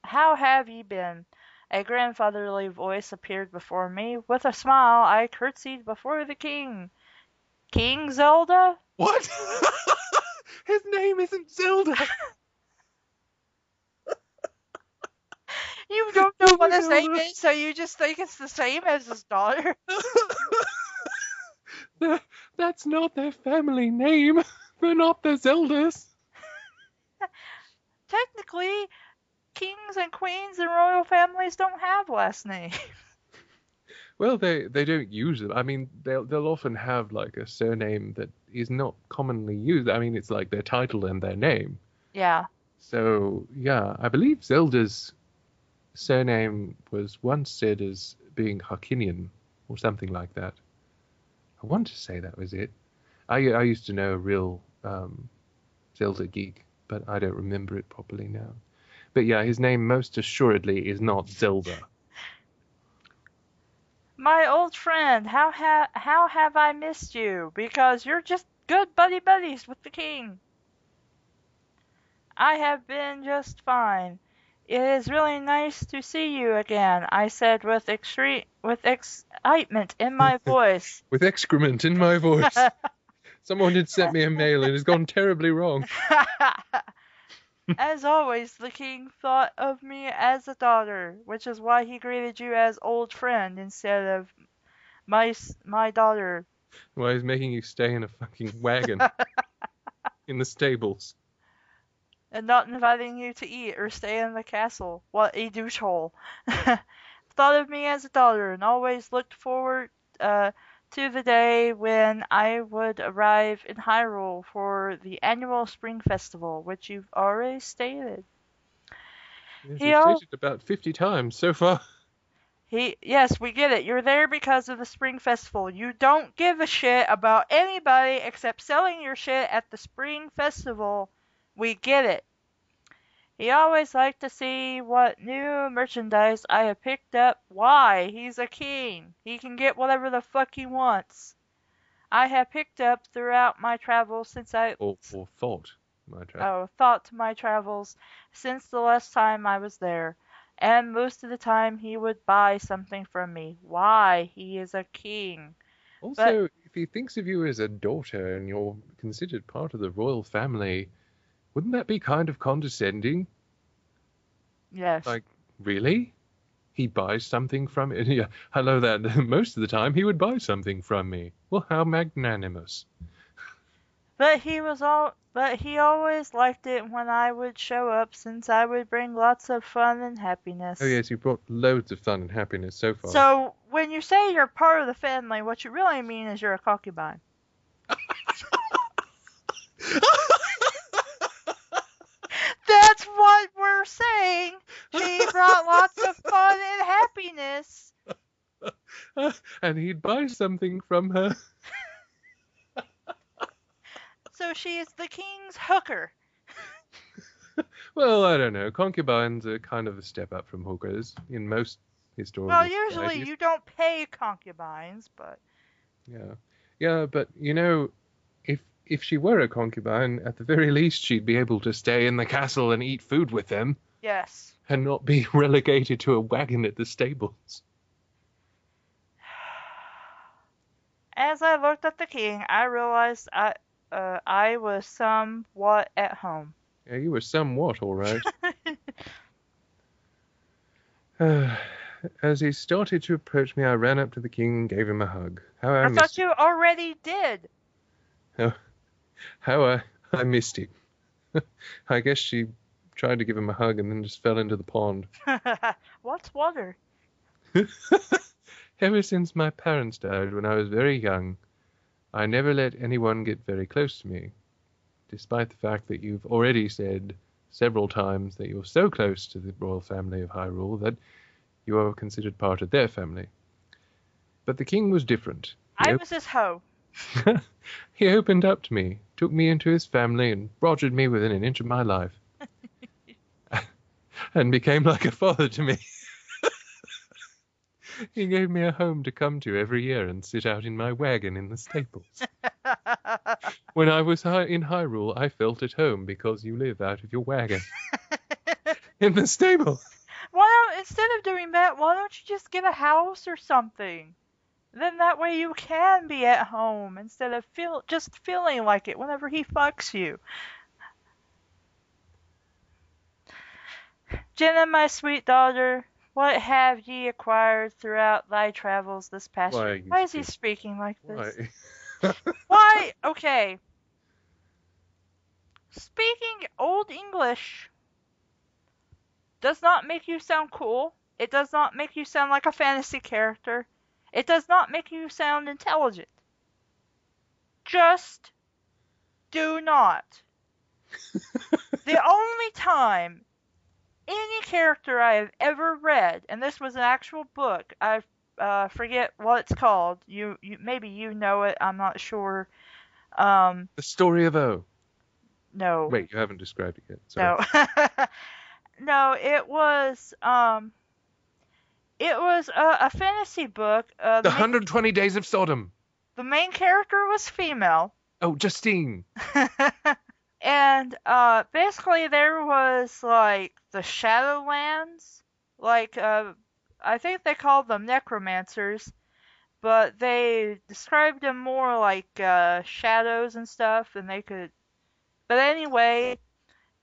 have ye been?" A grandfatherly voice appeared before me. With a smile, I curtsied before the king. "King Zelda?" What? His name isn't Zelda. You don't know what his name Zelda. is, so you just think it's the same as his daughter. That's not their family name. They're not the Zeldas. Technically, kings and queens and royal families don't have last names. Well, they don't use them. I mean, they'll often have like a surname that is not commonly used. I mean, it's like their title and their name. Yeah. So yeah, I believe Zelda's surname was once said as being Harkinian or something like that. I want to say that was it. I used to know a real Zelda geek, but I don't remember it properly now. But yeah, his name most assuredly is not Zelda. My old friend, how have I missed you? Because you're just good buddies with the king. I have been just fine. It is really nice to see you again, I said with excitement in my voice. With excrement in my voice. Someone had sent me a mail and it's gone terribly wrong. As always, the king thought of me as a daughter, which is why he greeted you as old friend instead of my daughter. Why he's making you stay in a fucking wagon in the stables. And not inviting you to eat or stay in the castle. What a douchehole. Thought of me as a daughter and always looked forward to the day when I would arrive in Hyrule for the annual Spring Festival, which you've already stated. Yes, you've stated it about 50 times so far. Yes, we get it. You're there because of the Spring Festival. You don't give a shit about anybody except selling your shit at the Spring Festival. We get it. He always liked to see what new merchandise I have picked up. Why? He's a king. He can get whatever the fuck he wants. I have picked up throughout my travels since Or thought my travels. thought to my travels since the last time I was there. And most of the time he would buy something from me. Why? He is a king. Also, if he thinks of you as a daughter and you're considered part of the royal family, wouldn't that be kind of condescending? Yes. Like, really? He buys something from it? Yeah, hello there. Most of the time he would buy something from me. Well, how magnanimous. But he always liked it when I would show up, since I would bring lots of fun and happiness. Oh yes, you brought loads of fun and happiness so far. So when you say you're part of the family, what you really mean is you're a concubine. That's what we're saying. She brought lots of fun and happiness. And he'd buy something from her. So she is the king's hooker. Well, I don't know. Concubines are kind of a step up from hookers in most historical Well, usually societies. you don't pay concubines, but Yeah. Yeah, but you know, if she were a concubine, at the very least she'd be able to stay in the castle and eat food with them. yes. And not be relegated to a wagon at the stables. As I looked at the king, I realized I was somewhat at home. Yeah, you were somewhat all right. As he started to approach me, I ran up to the king and gave him a hug. I thought you already did. How I missed him. I guess she tried to give him a hug and then just fell into the pond. What's water? Ever since my parents died when I was very young, I never let anyone get very close to me, despite the fact that you've already said several times that you're so close to the royal family of Hyrule that you are considered part of their family. But the king was different. I was his hoe. He opened up to me, took me into his family, and rogered me within an inch of my life. And became like a father to me. He gave me a home to come to every year and sit out in my wagon in the stables. When I was in Hyrule, I felt at home because you live out of your wagon. In the stable. Instead of doing that, why don't you just get a house or something? Then that way you can be at home instead of just feeling like it whenever he fucks you. Jenna, my sweet daughter, what have ye acquired throughout thy travels this past Why year? are you Why is he speaking? speaking like this? Why? Why? Okay. Speaking Old English does not make you sound cool. It does not make you sound like a fantasy character. It does not make you sound intelligent. Just do not. The only time any character I have ever read, and this was an actual book, I forget what it's called. You maybe you know it. I'm not sure. Um, The story of O. no, Wait, you haven't described it yet. Sorry. no, no. It was a fantasy book. The 120 Days of Sodom. The main character was female. Oh, Justine. And basically there was like the Shadowlands, like I think they called them necromancers, but they described them more like shadows and stuff, and they could. But anyway,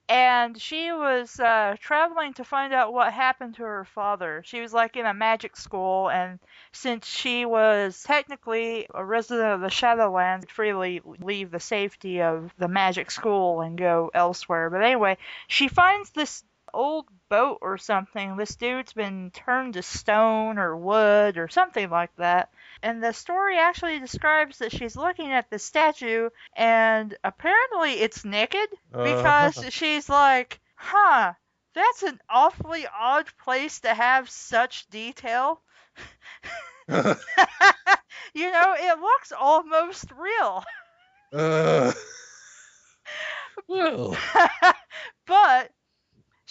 and she was traveling to find out what happened to her father. She was like in a magic school, and since she was technically a resident of the Shadowlands, could freely leave the safety of the magic school and go elsewhere. But anyway, she finds this old boat or something. This dude's been turned to stone or wood or something like that. And the story actually describes that she's looking at the statue, and apparently it's naked, because she's like, huh, that's an awfully odd place to have such detail. It looks almost real. Well. But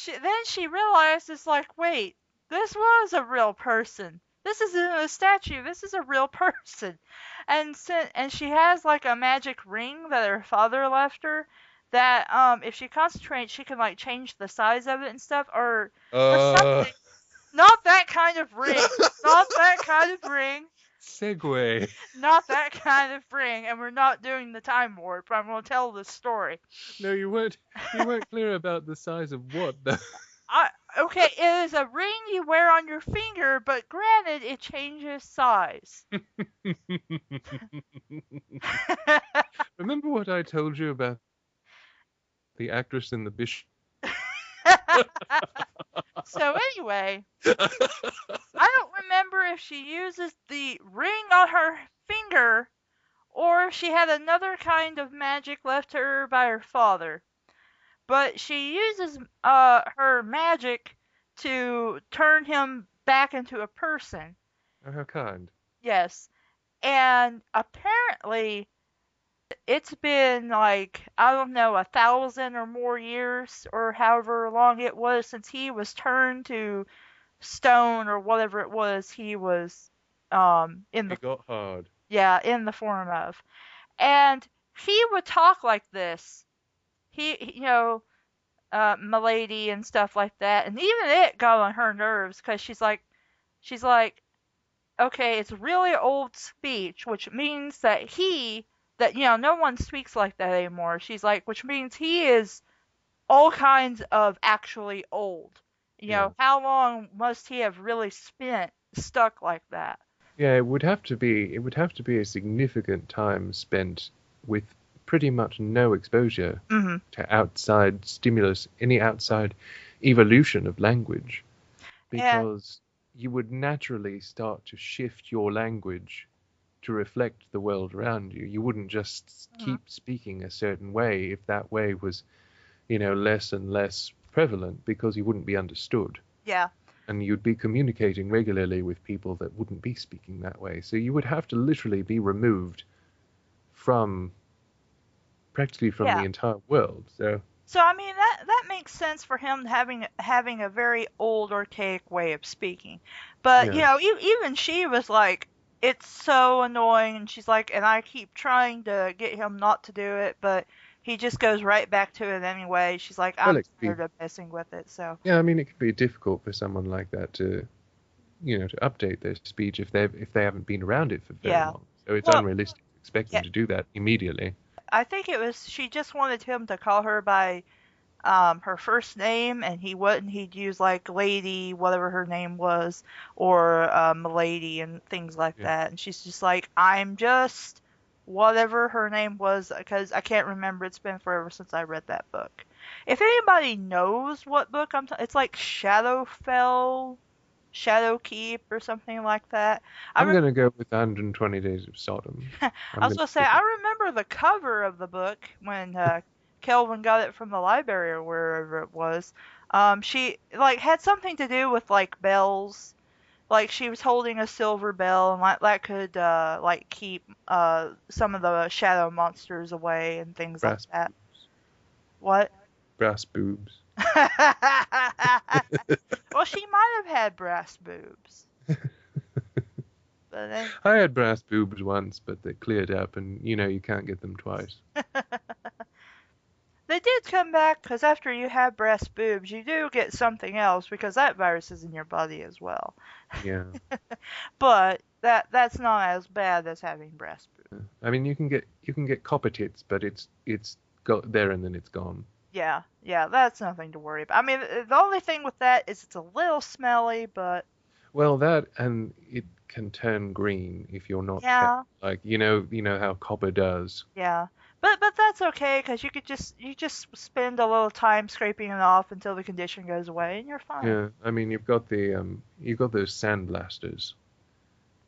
then she realizes, like, wait, this was a real person. This isn't a statue. This is a real person. And she has like a magic ring that her father left her. That if she concentrates, she can like change the size of it and stuff, or something. Not that kind of ring. Not that kind of ring. Segue. Not that kind of ring. And we're not doing the time warp. I'm gonna tell the story. No, you weren't. You weren't clear about the size of what, though. Okay, it is a ring you wear on your finger, but granted, it changes size. Remember what I told you about the actress in the Bishop? So anyway, I don't remember if she uses the ring on her finger or if she had another kind of magic left to her by her father. But she uses her magic to turn him back into a person. Oh, how kind. Yes. And apparently it's been like, I don't know, 1,000 or more years or however long it was since he was turned to stone or whatever it was he was in the It got hard. yeah, in the form of. And he would talk like this. Milady and stuff like that. And even it got on her nerves because she's like, okay, it's really old speech, which means that no one speaks like that anymore. She's like, which means he is all kinds of actually old. Yeah. How long must he have really spent stuck like that? Yeah, it would have to be a significant time spent with pretty much no exposure to outside stimulus, any outside evolution of language, because you would naturally start to shift your language to reflect the world around you. You wouldn't just keep speaking a certain way if that way was, less and less prevalent, because you wouldn't be understood. Yeah. And you'd be communicating regularly with people that wouldn't be speaking that way. So you would have to literally be removed practically from the entire world. So I mean that makes sense for him having a very old archaic way of speaking. But even she was like, it's so annoying, and she's like, and I keep trying to get him not to do it, but he just goes right back to it anyway. She's like, I'm tired of messing with it. So yeah, I mean, it can be difficult for someone like that to update their speech if they haven't been around it for very long. So it's unrealistic to expect them to do that immediately. I think she just wanted him to call her by her first name, and he'd use like lady, whatever her name was, or milady and things like Yeah. that. And she's just like, I'm just whatever her name was, because I can't remember. It's been forever since I read that book. If anybody knows what book it's like Shadowfell, Shadowkeep, or something like that. I I'm going to go with 120 Days of Sodom. I I'm was going to gonna say, stick with I remember the cover of the book when Kelvin got it from the library or wherever it was. She like had something to do with like bells. Like she was holding a silver bell, and like that could like keep some of the shadow monsters away and things like brass, that. What? brass boobs. Well, she might have had brass boobs, but then I had brass boobs once, but they cleared up, and you can't get them twice. they did come back because after you have breast boobs, you do get something else because that virus is in your body as well. Yeah. But that's not as bad as having breast boobs. I mean, you can get copper tits, but it's got there and then it's gone. Yeah, yeah, that's nothing to worry about. I mean, the only thing with that is it's a little smelly, but Well, that and it can turn green if you're not careful. yeah, Like you know how copper does. yeah. But that's okay because you just spend a little time scraping it off until the condition goes away and you're fine. Yeah. I mean, you've got those sandblasters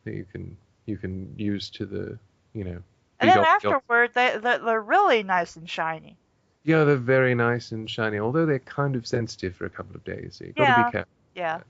that you can use to And beat then off the afterward, they're really nice and shiny. Yeah, they're very nice and shiny, although they're kind of sensitive for a couple of days, so you've got to be Yeah, careful. yeah.